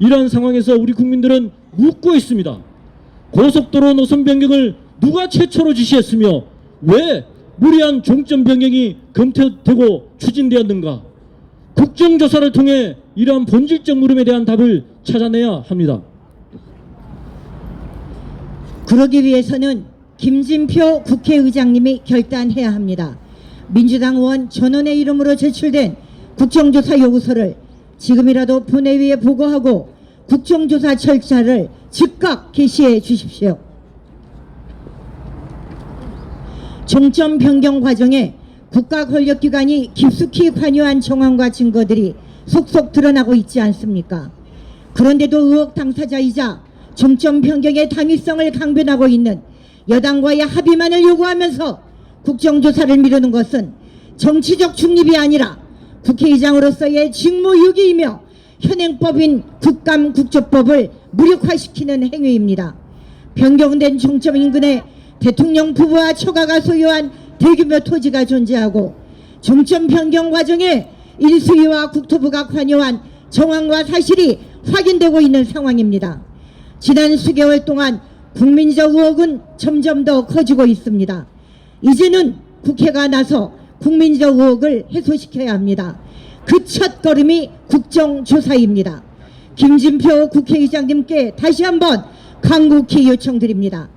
S10: 이러한 상황에서 우리 국민들은 묻고 있습니다. 고속도로 노선 변경을 누가 최초로 지시했으며 왜 무리한 종점 변경이 검토되고 추진되었는가? 국정조사를 통해 이러한 본질적 물음에 대한 답을 찾아내야 합니다.
S12: 그러기 위해서는 김진표 국회의장님이 결단해야 합니다. 민주당 의원 전원의 이름으로 제출된 국정조사 요구서를 지금이라도 본회의에 보고하고 국정조사 절차를 즉각 개시해 주십시오. 종점 변경 과정에 국가 권력기관이 깊숙이 관여한 정황과 증거들이 속속 드러나고 있지 않습니까? 그런데도 의혹 당사자이자 종점 변경의 당위성을 강변하고 있는 여당과의 합의만을 요구하면서 국정조사를 미루는 것은 정치적 중립이 아니라 국회의장으로서의 직무유기이며 현행법인 국감국조법을 무력화시키는 행위입니다. 변경된 종점 인근에 대통령 부부와 처가가 소유한 대규모 토지가 존재하고 종점 변경 과정에 인수위와 국토부가 관여한 정황과 사실이 확인되고 있는 상황입니다. 지난 수개월 동안 국민적 의혹은 점점 더 커지고 있습니다. 이제는 국회가 나서 국민적 의혹을 해소시켜야 합니다. 그 첫걸음이 국정조사입니다. 김진표 국회의장님께 다시 한번 간곡히 요청드립니다.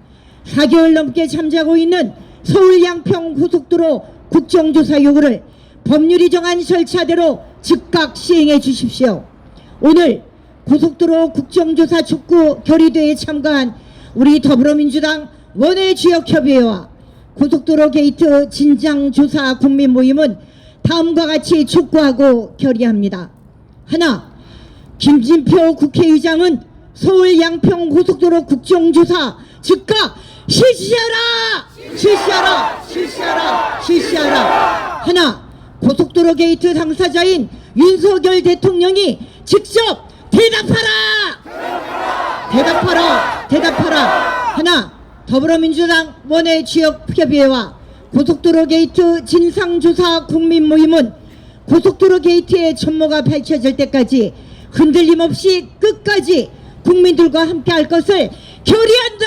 S12: 4개월 넘게 잠자고 있는 서울 양평 고속도로 국정조사 요구를 법률이 정한 절차대로 즉각 시행해 주십시오. 오늘 고속도로 국정조사 촉구 결의대회에 참가한 우리 더불어민주당 원외지역협의회와 고속도로 게이트 진상조사 국민모임은 다음과 같이 촉구하고 결의합니다. 하나, 김진표 국회의장은 서울 양평 고속도로 국정조사 즉각 실시하라! 실시하라! 실시하라! 실시하라! 하나, 고속도로 게이트 당사자인 윤석열 대통령이 직접 대답하라! 대답하라! 대답하라! 하나, 더불어민주당 원외지역협의회와 고속도로 게이트 진상조사 국민모임은 고속도로 게이트의 전모가 밝혀질 때까지 흔들림 없이 끝까지 국민들과 함께 할 것을 결의한다!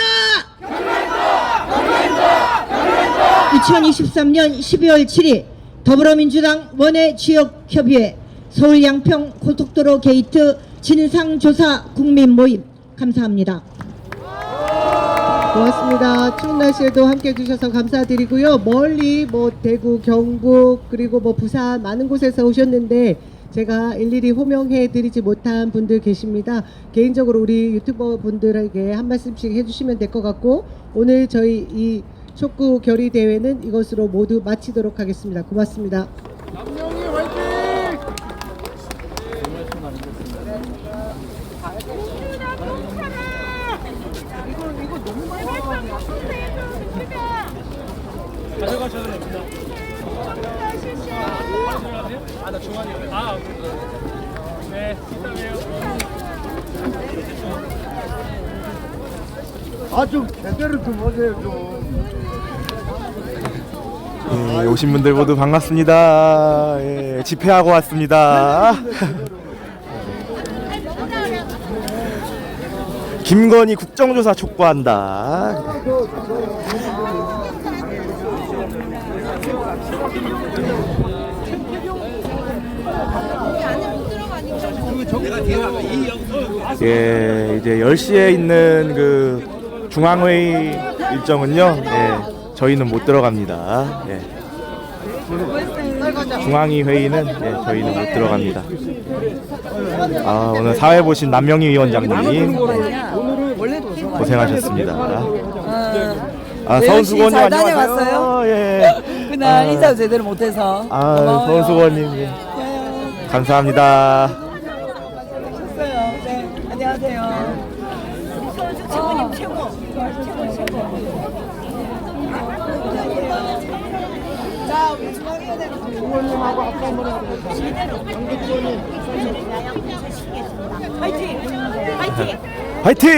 S12: 2023년 12월 7일 더불어민주당 원외지역협의회 서울 양평 고속도로 게이트 진상조사 국민모임 감사합니다.
S6: 고맙습니다. 추운 날씨에도 함께 해주셔서 감사드리고요. 멀리 대구, 경북, 그리고 부산 많은 곳에서 오셨는데 제가 일일이 호명해드리지 못한 분들 계십니다. 개인적으로 우리 유튜버 분들에게 한 말씀씩 해주시면 될 것 같고 오늘 저희 이 촉구 결의 대회는 이것으로 모두 마치도록 하겠습니다. 고맙습니다.
S7: 남영희 화이팅! 이거 너무 많이 가져가셔도 됩니다. 나 중앙이요. 네,
S1: 좀 제대로 좀 하세요 좀.
S4: 예, 오신 분들 모두 반갑습니다. 예, 집회하고 왔습니다. 김건희 국정조사 촉구한다. 예, 이제 10시에 있는 그 중앙회의 일정은요, 예, 저희는 못 들어갑니다. 예. 중앙위 회의는 저희는 못 들어갑니다. 오늘 사회 보신 남영희 위원장님 고생하셨습니다. 서은수고님 안녕하세요. 예.
S13: 그날 인사 제대로 못해서 고마워요.
S4: 서은수고님 예. 감사합니다.
S13: 네, 안녕하세요. 최고님 최고. 자, 우리 중앙위원회
S7: 부모님하고 아빠 한번 해보겠습니다.
S8: 화이팅! 화이팅!
S4: 화이팅!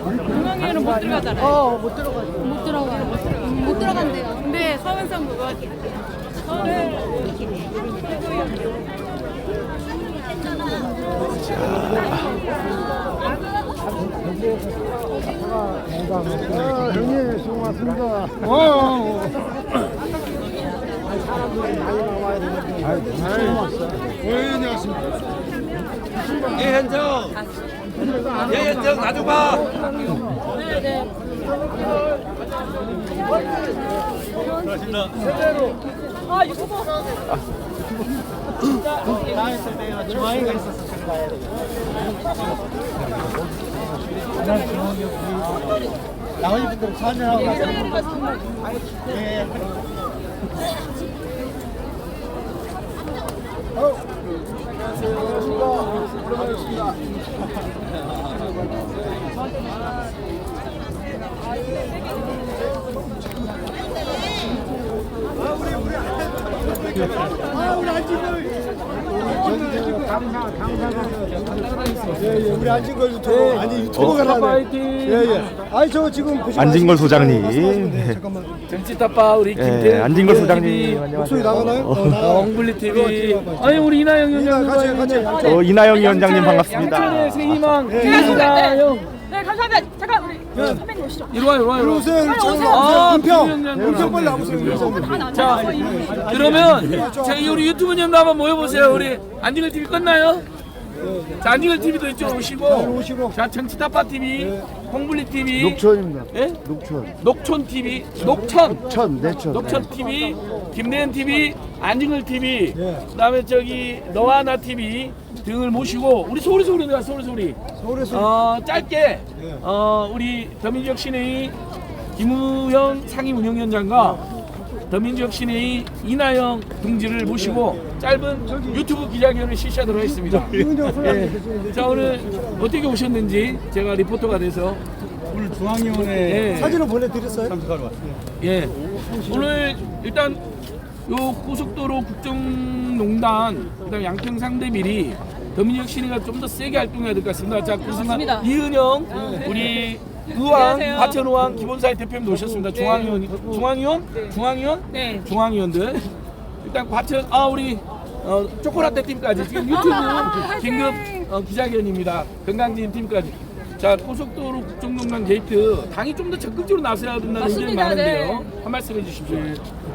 S8: 중앙위원회는 못 들어가잖아요.
S6: 못 들어가요.
S8: 못 들어간대요. 근데 서은성 그거
S7: 형님 수고 많습니다.
S14: 예현정 놔줘봐.
S8: 네네.
S14: 고맙습니다.
S8: 유튜버.
S5: 중앙이가 있었어. 나머지 분들 참여하고 가세요. 네.
S1: 예, 우리 안진걸 유튜버 아니 유튜버가 나네. 예. 아니 저 지금 보시면
S4: 안진걸 소장님.
S1: 네, 잠깐만.
S14: 정치타파 우리
S4: 예,
S14: 김태
S4: 안진걸 소장님
S1: 목소리 나가나요?
S14: 엉블리 TV. 아니 우리 이나영 위원장님.
S1: 같이.
S4: 이나영 위원장님 반갑습니다.
S14: 양천의 새 희망. 이나영.
S8: 네, 감사합니다. 잠깐 우리 선배님 오시죠.
S14: 이리 와.
S1: 우선 은평 빨리 나오세요.
S14: 자, 그러면 저희 우리 유튜브님도 한번 모여보세요. 우리 안진걸 TV 끝나요? 자, 안진걸 TV도 이쪽으로 오시고, 자, 정치타파 TV, 홍블리 TV,
S7: 녹천입니다.
S14: 예? 녹천 TV, 녹천 TV, 김대현 TV, 안진걸 TV, 그다음에 저기 너와 나 TV 등을 모시고 우리 소리소리입니다. 소리소리. 짧게 우리 더민주역 시내의 김우영 상임운영위원장과 더민주역 시내의 이나영 동지를 모시고 짧은 유튜브 기자회견을 실시하도록 하겠습니다. 자, 오늘 어떻게 오셨는지 제가 리포터가 돼서
S5: 오늘 중앙위원회
S1: 사진을 보내드렸어요?
S5: 참석하러 왔습니다.
S14: 예, 오늘 일단 요 고속도로 국정농단 그다음 양평 상대비리 더민주역 시내가 좀 더 세게 활동해야 될 것 같습니다. 자, 그 순간 이은영 우리 의왕 과천의왕 기본사회 대표님도 오셨습니다. 중앙위원들 일단 과천 우리 초콜라떼 팀까지 지금 유튜브 긴급 기자회견입니다. 건강지인 팀까지. 자, 고속도로 국정농단 게이트 당이 좀 더 적극적으로 나서야 된다는 의견이 많은데요. 한 말씀 해주십시오.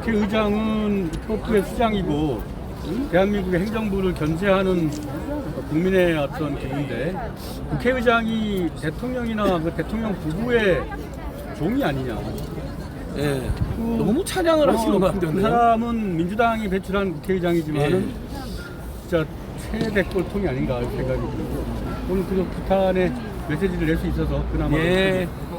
S5: 국회의장은 토프의 수장이고 대한민국의 행정부를 견제하는 국민의 어떤 기분인데 국회의장이 대통령이나 그 대통령 부부의 종이 아니냐.
S14: 예, 너무 찬양을 하시는 것
S5: 그
S14: 같은데.
S5: 사람은 민주당이 배출한 국회의장이지만은 진짜 최대 꼴통이 아닌가 생각이 들고 오늘 그 부탄에 메시지를 낼 수 있어서 그나마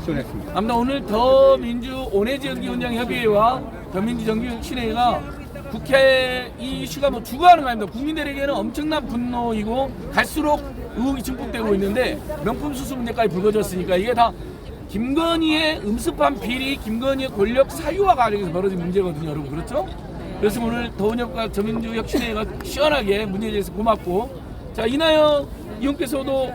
S5: 시원했습니다.
S14: 아무튼 오늘 더민주 원외지역위원장협의회와 더민주 정기시내회가 국회 이 이슈가 뭐 주거하는 거 아닙니다. 국민들에게는 엄청난 분노이고 갈수록 의혹이 증폭되고 있는데 명품 수수 문제까지 불거졌으니까 이게 다 김건희의 음습한 비리, 김건희의 권력 사유와 관련해서 벌어진 문제거든요, 여러분. 그렇죠? 그래서 오늘 더운역과 더민주혁신회가 시원하게 문제에 대해서 고맙고, 자, 이나영 의원께서도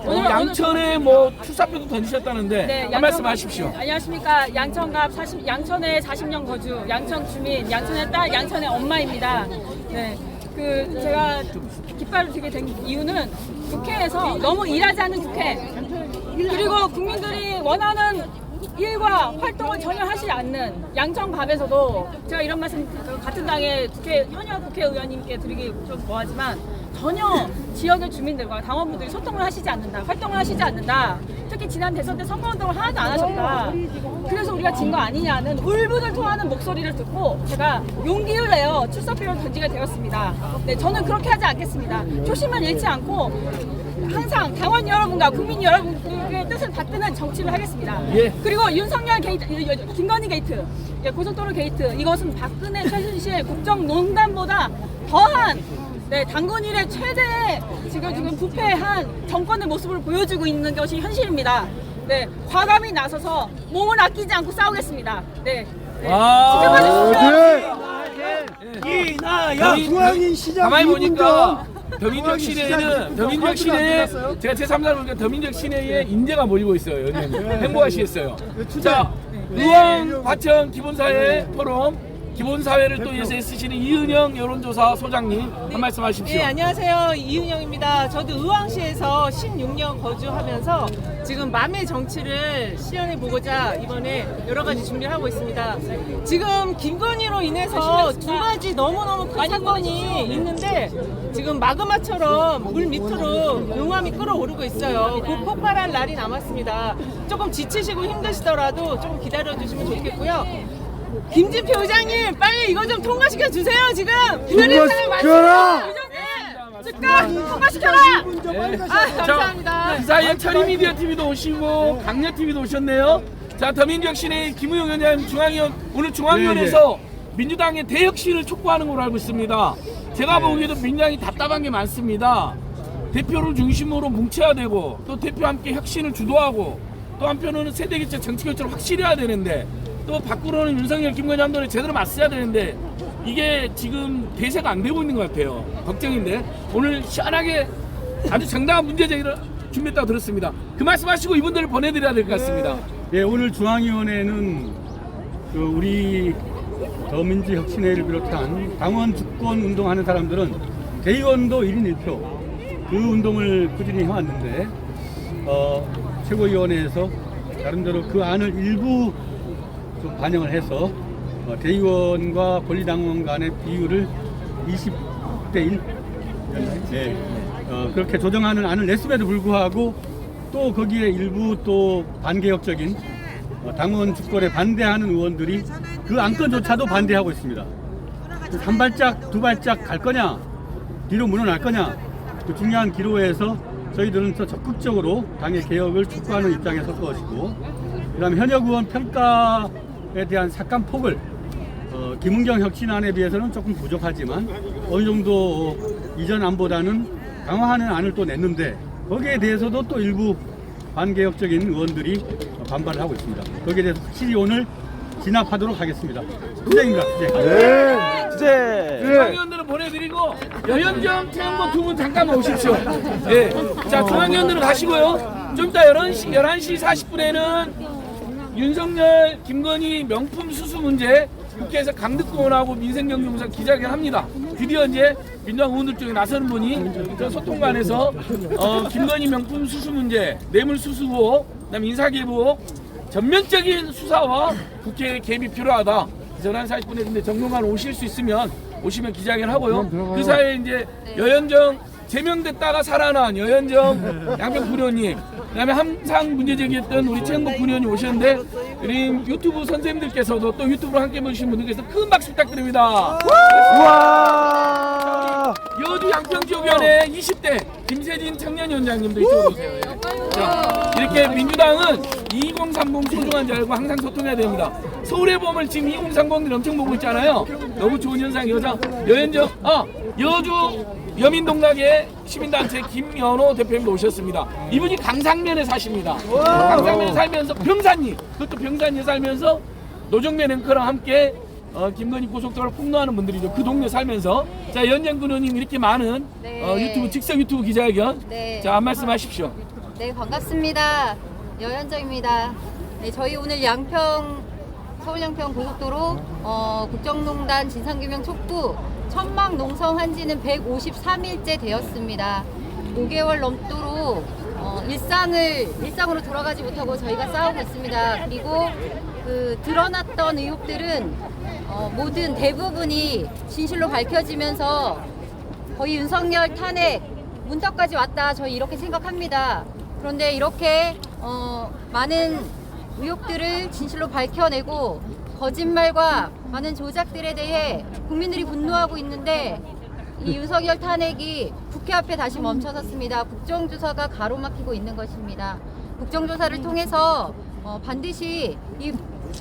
S14: 양천에 뭐 출사표도 던지셨다는데 한 말씀 하십시오.
S8: 안녕하십니까. 양천에 40년 거주, 양천 주민, 양천의 딸, 양천의 엄마입니다. 네, 그 제가 깃발을 들게 된 이유는 국회에서 너무 일하지 않는 국회, 그리고 국민들이 원하는 일과 활동을 전혀 하지 않는 양천갑에서도 제가 이런 말씀 같은 당의 현역 국회의원님께 드리기 좀 뭐하지만 전혀 지역의 주민들과 당원분들이 소통을 하시지 않는다, 활동을 하시지 않는다. 특히 지난 대선 때 선거운동을 하나도 안 하셨다. 그래서 우리가 진 거 아니냐는 울분을 토하는 목소리를 듣고 제가 용기를 내어 출사표를 던지게 되었습니다. 네, 저는 그렇게 하지 않겠습니다. 초심을 잃지 않고 항상 당원 여러분과 국민 여러분의 뜻을 받드는 정치를 하겠습니다. 그리고 윤석열 게이트, 김건희 게이트, 고속도로 게이트, 이것은 박근혜 최순실 국정농단보다 더한 당군 일의 최대의 지금 부패한 정권의 모습을 보여주고 있는 것이 현실입니다. 네, 과감히 나서서 몸을 아끼지 않고 싸우겠습니다. 네.
S14: 이나영 중앙인 시장 가만히 보니까 더민주역 시내에 제가 제3자로 보니까 더민주역 시내에 인재가 몰리고 있어요. 행복하시겠어요. 자, 의왕 과천 기본사회 포럼 기본사회를 또 위해서 애쓰시는 이은영 여론조사 소장님 한 말씀 하십시오.
S15: 네, 안녕하세요. 이은영입니다. 저도 의왕시에서 16년 거주하면서 지금 맘의 정치를 실현해보고자 이번에 여러 가지 준비를 하고 있습니다. 지금 김건희로 인해서 두 가지 너무너무 큰 사건이 있는데 지금 마그마처럼 물 밑으로 용암이 끓어오르고 있어요. 곧 폭발할 날이 남았습니다. 조금 지치시고 힘드시더라도 조금 기다려주시면 좋겠고요. 김진표 의장님 빨리 이거 좀 통과시켜 주세요. 지금
S7: 통과시켜라.
S15: 즉각 통과시켜라. 감사합니다.
S14: 그 사이에 철이미디어 TV도 오시고 강력 TV도 오셨네요. 자, 더민주역 시내 김우영 의원님 중앙위원 오늘 중앙위원회에서 민주당의 대혁신을 촉구하는 걸로 알고 있습니다. 제가 보기에도 민주당이 답답한 게 많습니다. 대표를 중심으로 뭉쳐야 되고 또 대표와 함께 혁신을 주도하고 또 한편으로는 세대교체 정치교체를 확실히 해야 되는데 또 밖으로는 윤석열 김건희 한도를 제대로 맞서야 되는데 이게 지금 대세가 안 되고 있는 것 같아요. 걱정인데 오늘 시원하게 아주 정당한 문제 제기를 준비했다고 들었습니다. 그 말씀하시고 이분들을 보내드려야 될 것 같습니다.
S16: 네, 오늘 중앙위원회는 그 우리 더민주혁신회를 비롯한 당원 주권 운동하는 사람들은 대의원도 1인 1표 그 운동을 꾸준히 해왔는데 최고위원회에서 나름대로 그 안을 일부 좀 반영을 해서 대의원과 권리당원 간의 비율을 20대 1 네, 그렇게 조정하는 안을 냈음에도 불구하고 또 거기에 일부 또 반개혁적인 당원 주권에 반대하는 의원들이 그 안건조차도 반대하고 있습니다. 한 발짝 두 발짝 갈 거냐 뒤로 물러날 거냐 그 중요한 기로에서 저희들은 더 적극적으로 당의 개혁을 촉구하는 입장에 설 것이고 그다음에 현역 의원 평가에 대한 삭감폭을 김은경 혁신안에 비해서는 조금 부족하지만 어느 정도 이전 안보다는 강화하는 안을 또 냈는데 거기에 대해서도 또 일부 반개혁적인 의원들이 반발을 하고 있습니다. 거기에 대해서 확실히 오늘 진압하도록 하겠습니다. 투쟁입니다. 투쟁.
S14: 중앙위원들은 보내드리고 여현정, 최영보 두 분 잠깐만 오십시오. 예. 자, 중앙위원들은 가시고요. 좀 이따 11시 40분에는 윤석열, 김건희 명품 수수 문제 국회에서 강đức 의원하고 민생경제공사 기자회견 합니다. 드디어 이제 민주당 의원들 중에 나서는 분이 저 소통관에서 김건희 명품 수수 문제, 뇌물 수수 의혹, 그다음에 인사개입 의혹 전면적인 수사와 국회 개입이 필요하다. 전한 40분에 근데 정용환 오실 수 있으면 오시면 기자회견 하고요. 그 사이에 이제 여현정 제명됐다가 살아난 여현정 양평 군의원님, 그다음에 항상 문제 제기했던 우리 최영복 군의원님 오셨는데 우리 유튜브 선생님들께서도 또 유튜브로 함께 보시는 분들께서 큰 박수 부탁드립니다. 우와! 여주 양평 지역위원회 20대 김세진 청년위원장님도 이쪽으로 오세요. 자, 이렇게 민주당은 2030 소중한 줄 알고 항상 소통해야 됩니다. 서울의 봄을 지금 2030들이 엄청 보고 있잖아요. 너무 좋은 현상. 여현정 여주 여민동락의 시민단체 김연호 대표님도 오셨습니다. 이분이 강상면에 사십니다. 강상면에 살면서 병산리, 그것도 병산리에 살면서 노정면 앵커랑 함께 김건희 고속도로를 폭로하는 분들이죠. 그 동네 살면서. 자, 연장군 의원님 이렇게 많은 유튜브 즉석 유튜브 기자회견.
S2: 네.
S14: 자, 한 말씀 하십시오.
S2: 네, 반갑습니다. 여현정입니다. 네, 저희 오늘 서울 양평 고속도로 국정농단 진상규명 촉구 천막 농성 한지는 153일째 되었습니다. 5개월 넘도록 일상으로 돌아가지 못하고 저희가 싸우고 있습니다. 그리고 그 드러났던 의혹들은 모든 대부분이 진실로 밝혀지면서 거의 윤석열 탄핵 문턱까지 왔다. 저희 이렇게 생각합니다. 그런데 이렇게 많은 의혹들을 진실로 밝혀내고 거짓말과 많은 조작들에 대해 국민들이 분노하고 있는데 이 윤석열 탄핵이 국회 앞에 다시 멈춰섰습니다. 국정조사가 가로막히고 있는 것입니다. 국정조사를 통해서 반드시 이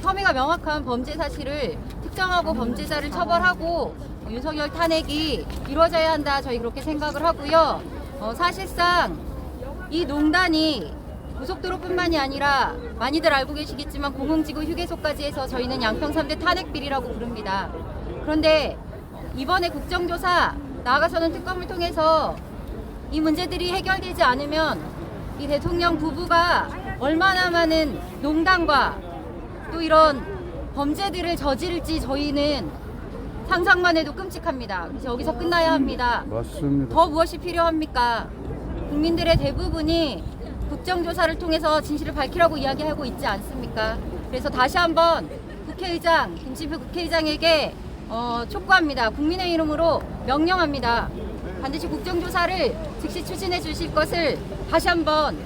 S2: 혐의가 명확한 범죄 사실을 특정하고 범죄자를 처벌하고 윤석열 탄핵이 이루어져야 한다. 저희 그렇게 생각을 하고요. 사실상 이 농단이 고속도로뿐만이 아니라 많이들 알고 계시겠지만 공흥지구 휴게소까지 해서 저희는 양평 3대 탄핵비리라고 부릅니다. 그런데 이번에 국정조사 나아가서는 특검을 통해서 이 문제들이 해결되지 않으면 이 대통령 부부가 얼마나 많은 농단과 또 이런 범죄들을 저지를지 저희는 상상만 해도 끔찍합니다. 그래서 여기서 끝나야 합니다.
S7: 맞습니다.
S2: 더 무엇이 필요합니까? 국민들의 대부분이 국정조사를 통해서 진실을 밝히라고 이야기하고 있지 않습니까? 그래서 다시 한번 국회의장, 김진표 국회의장에게 촉구합니다. 국민의 이름으로 명령합니다. 반드시 국정조사를 즉시 추진해 주실 것을 다시 한번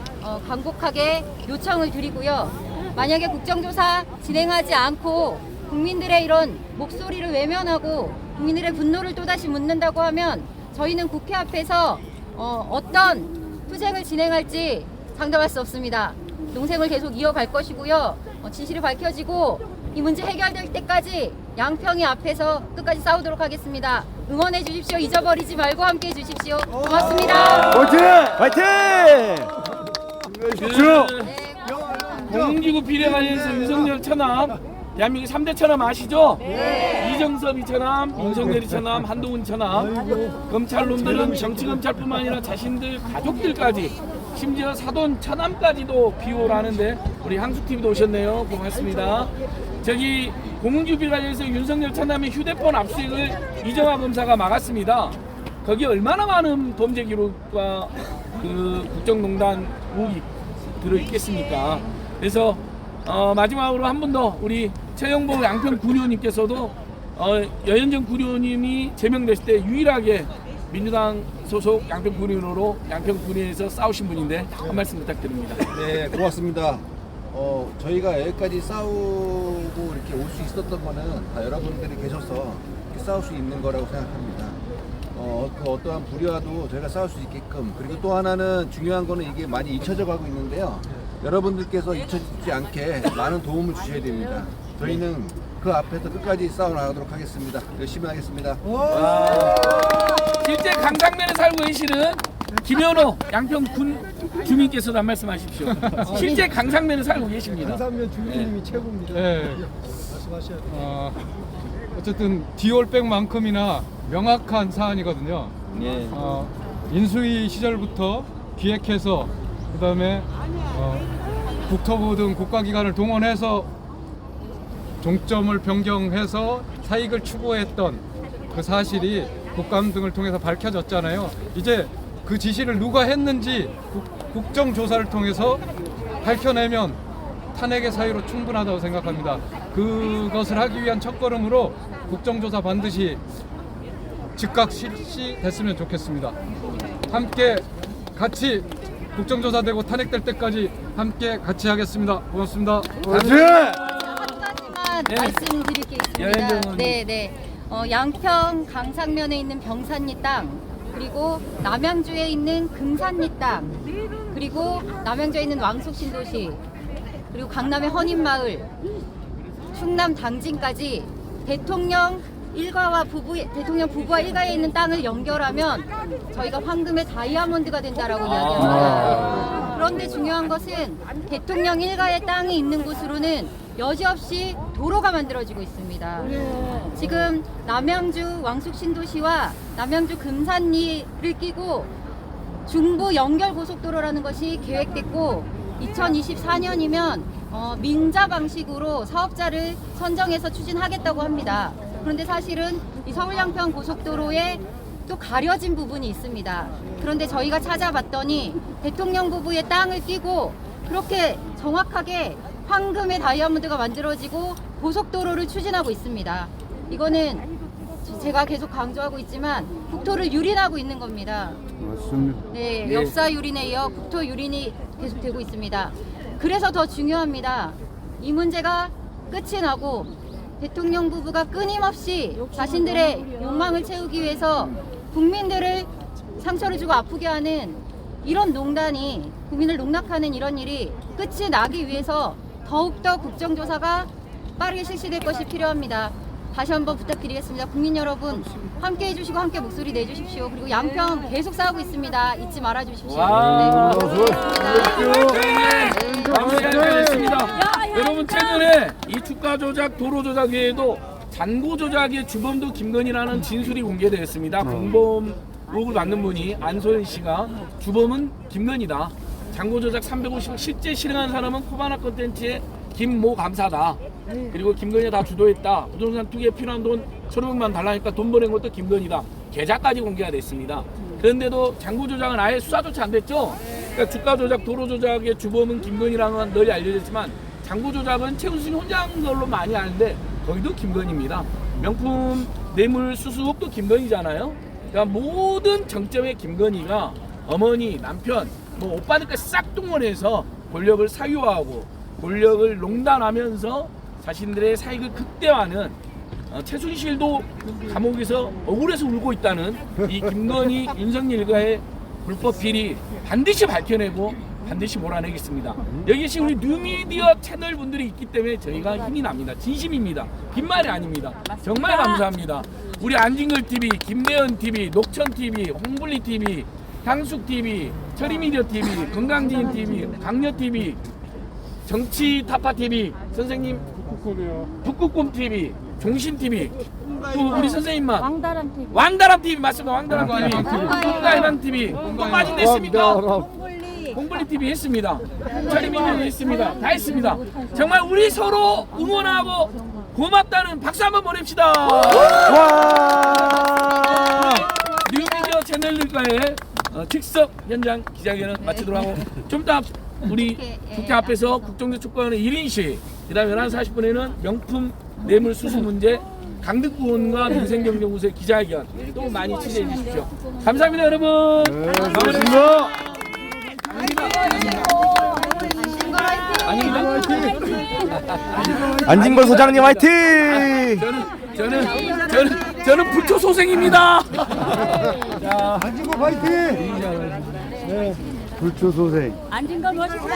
S2: 간곡하게 요청을 드리고요. 만약에 국정조사 진행하지 않고 국민들의 이런 목소리를 외면하고 국민들의 분노를 또다시 묻는다고 하면 저희는 국회 앞에서 어떤 투쟁을 진행할지 장담할 수 없습니다. 농생을 계속 이어갈 것이고요. 진실이 밝혀지고 이 문제 해결될 때까지 양평이 앞에서 끝까지 싸우도록 하겠습니다. 응원해 주십시오. 잊어버리지 말고 함께 해 주십시오. 고맙습니다.
S4: 화이팅!
S14: 공공지구 비례 관련해서 윤석열 천압 대한민국 3대 천함 아시죠? 네. 이정섭이 천함, 윤석열이 천함, 한동훈 천함. 검찰놈들은 정치검찰뿐만 아니라 자신들 가족들까지 심지어 사돈 천함까지도 비호를 하는데 우리 항숙TV도 오셨네요. 고맙습니다. 저기 공무주비 관련해서 윤석열 천함의 휴대폰 압수수색을 이정화 검사가 막았습니다. 거기 얼마나 많은 범죄 기록과 그 국정농단 의혹이 들어있겠습니까? 그래서 마지막으로 한 분 더 우리 최영보 양평 구리오님께서도 여현정 구리오님이 제명됐을 때 유일하게 민주당 소속 양평 구리오로 양평 구리에서 싸우신 분인데 한 말씀 부탁드립니다.
S17: 네, 고맙습니다. 저희가 여기까지 싸우고 이렇게 올 수 있었던 거는 다 여러분들이 계셔서 이렇게 싸울 수 있는 거라고 생각합니다. 그 어떠한 불의와도 저희가 싸울 수 있게끔, 그리고 또 하나는 중요한 거는 이게 많이 잊혀져 가고 있는데요. 여러분들께서 잊혀지지 않게 많은 도움을 주셔야 됩니다. 저희는 그 앞에서 끝까지 싸워 나가도록 하겠습니다. 열심히 하겠습니다.
S14: 실제 강상면에 살고 계시는 김현호 양평 군 주민께서도 한 말씀 하십시오. 실제 강상면에 살고 계십니다.
S1: 강상면 주민님이
S14: 네.
S1: 최고입니다.
S9: 네.
S1: 말씀하셔야 돼요.
S9: 어쨌든 디올백만큼이나 명확한 사안이거든요.
S14: 네.
S9: 인수위 시절부터 기획해서 그다음에 국토부 등 국가기관을 동원해서 종점을 변경해서 사익을 추구했던 그 사실이 국감 등을 통해서 밝혀졌잖아요. 이제 그 지시를 누가 했는지 국정조사를 통해서 밝혀내면 탄핵의 사유로 충분하다고 생각합니다. 그것을 하기 위한 첫걸음으로 국정조사 반드시 즉각 실시됐으면 좋겠습니다. 함께 같이 국정조사되고 탄핵될 때까지 함께 같이 하겠습니다. 고맙습니다.
S2: 네. 말씀드릴 게 있습니다. 네. 양평 강상면에 있는 병산리 땅, 그리고 남양주에 있는 금산리 땅, 그리고 남양주에 있는 왕숙신도시, 그리고 강남의 헌인마을, 충남 당진까지 대통령 부부와 일가에 있는 땅을 연결하면 저희가 황금의 다이아몬드가 된다라고 이야기합니다. 그런데 중요한 것은 대통령 일가의 땅이 있는 곳으로는 여지없이 도로가 만들어지고 있습니다. 지금 남양주 왕숙신도시와 남양주 금산리를 끼고 중부 연결고속도로라는 것이 계획됐고 2024년이면 민자 방식으로 사업자를 선정해서 추진하겠다고 합니다. 그런데 사실은 이 서울 양평 고속도로에 또 가려진 부분이 있습니다. 그런데 저희가 찾아봤더니 대통령 부부의 땅을 끼고 그렇게 정확하게 황금의 다이아몬드가 만들어지고 고속도로를 추진하고 있습니다. 이거는 제가 계속 강조하고 있지만 국토를 유린하고 있는 겁니다.
S9: 맞습니다.
S2: 네, 역사 유린에 이어 국토 유린이 계속되고 있습니다. 그래서 더 중요합니다. 이 문제가 끝이 나고 대통령 부부가 끊임없이 자신들의 욕망을 채우기 위해서 국민들을 상처를 주고 아프게 하는 이런 농단이, 국민을 농락하는 이런 일이 끝이 나기 위해서 더욱더 국정조사가 빠르게 실시될 것이 필요합니다. 다시 한번 부탁드리겠습니다. 국민 여러분 함께 해주시고 함께 목소리 내주십시오. 그리고 양평 계속 싸우고 있습니다. 잊지 말아주십시오.
S14: 마무리하겠습니다. 여러분, 최근에 이 주가 조작, 도로 조작 외에도 잔고 조작의 주범도 김건희라는 진술이 공개되었습니다. 공범 의혹을 받는 분이 안소연 씨가 주범은 김건희다. 잔고 조작 350억 실제 실행한 사람은 코바나 컨텐츠의 김모 감사다. 그리고 김건희가 다 주도했다. 부동산 투기에 필요한 돈 1,500만 달라니까 돈 보낸 것도 김건희다. 계좌까지 공개가 됐습니다. 그런데도 잔고 조작은 아예 수사조차 안 됐죠. 그러니까 주가 조작, 도로 조작의 주범은 김건희라는 건 널리 알려졌지만 잔고 조작은 최은순이 혼자 한 걸로 많이 아는데 거기도 김건희입니다. 명품 뇌물 수수 의혹도 김건희잖아요. 그러니까 모든 정점에 김건희가 어머니, 남편, 뭐 오빠들까지 싹 동원해서 권력을 사유화하고 권력을 농단하면서 자신들의 사익을 극대화하는, 최순실도 감옥에서 억울해서 울고 있다는 이 김건희, 윤석열 일가의 불법 비리 반드시 밝혀내고 반드시 몰아내겠습니다. 여기 계신 우리 뉴미디어 채널 분들이 있기 때문에 저희가 힘이 납니다. 진심입니다. 빈말이 아닙니다. 정말 감사합니다. 우리 안진걸TV, 김대현TV, 녹천TV, 홍블리TV, 향숙TV, 철이미디어TV, 건강지인TV, 강녀TV, 정치타파TV, 선생님 북극곰 TV, 종신 TV, 또 우리 선생님만
S18: 왕다람 TV.
S14: 왕다람 TV 맞습니다. 왕다람 TV, 공가이방 TV, 또 빠진 데 있습니까? 공블리 TV 했습니다. 철이민이 했습니다. 다 했습니다. 정말 우리 서로 응원하고 고맙다는 박수 한번 보냅시다.
S4: 와!
S14: 뉴미디어 채널들과의 즉석 현장 기자회견은 마치도록 하고 좀 이따 우리 국회 앞에서 국정조 촉구하는 1인시 그다음에 11시 40분에는 명품 뇌물 수수 문제 강등권과 민생경제부서의 기자회견 또 많이 취재해 주십시오. 감사합니다 여러분.
S7: 고맙습니다.
S4: 안진걸 소장님 화이팅!
S14: 저는 불초소생입니다.
S1: 안진걸 화이팅! 네.
S7: 불초소생.
S18: 안진걸 멋있다.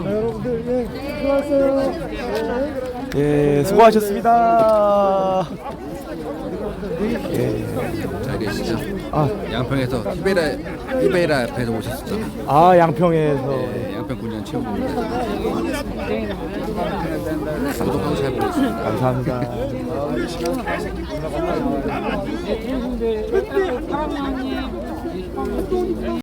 S1: 여러분들 수고하셨어요.
S4: 예, 수고하셨습니다. 예.
S17: 잘 계시죠?
S4: 아.
S17: 양평에서 히베라 앞에서 오셨었잖아.
S4: 아, 양평에서.
S17: 네, 양평 군장 체육입니다. 구독하고 잘 보냈습니다.
S4: 감사합니다.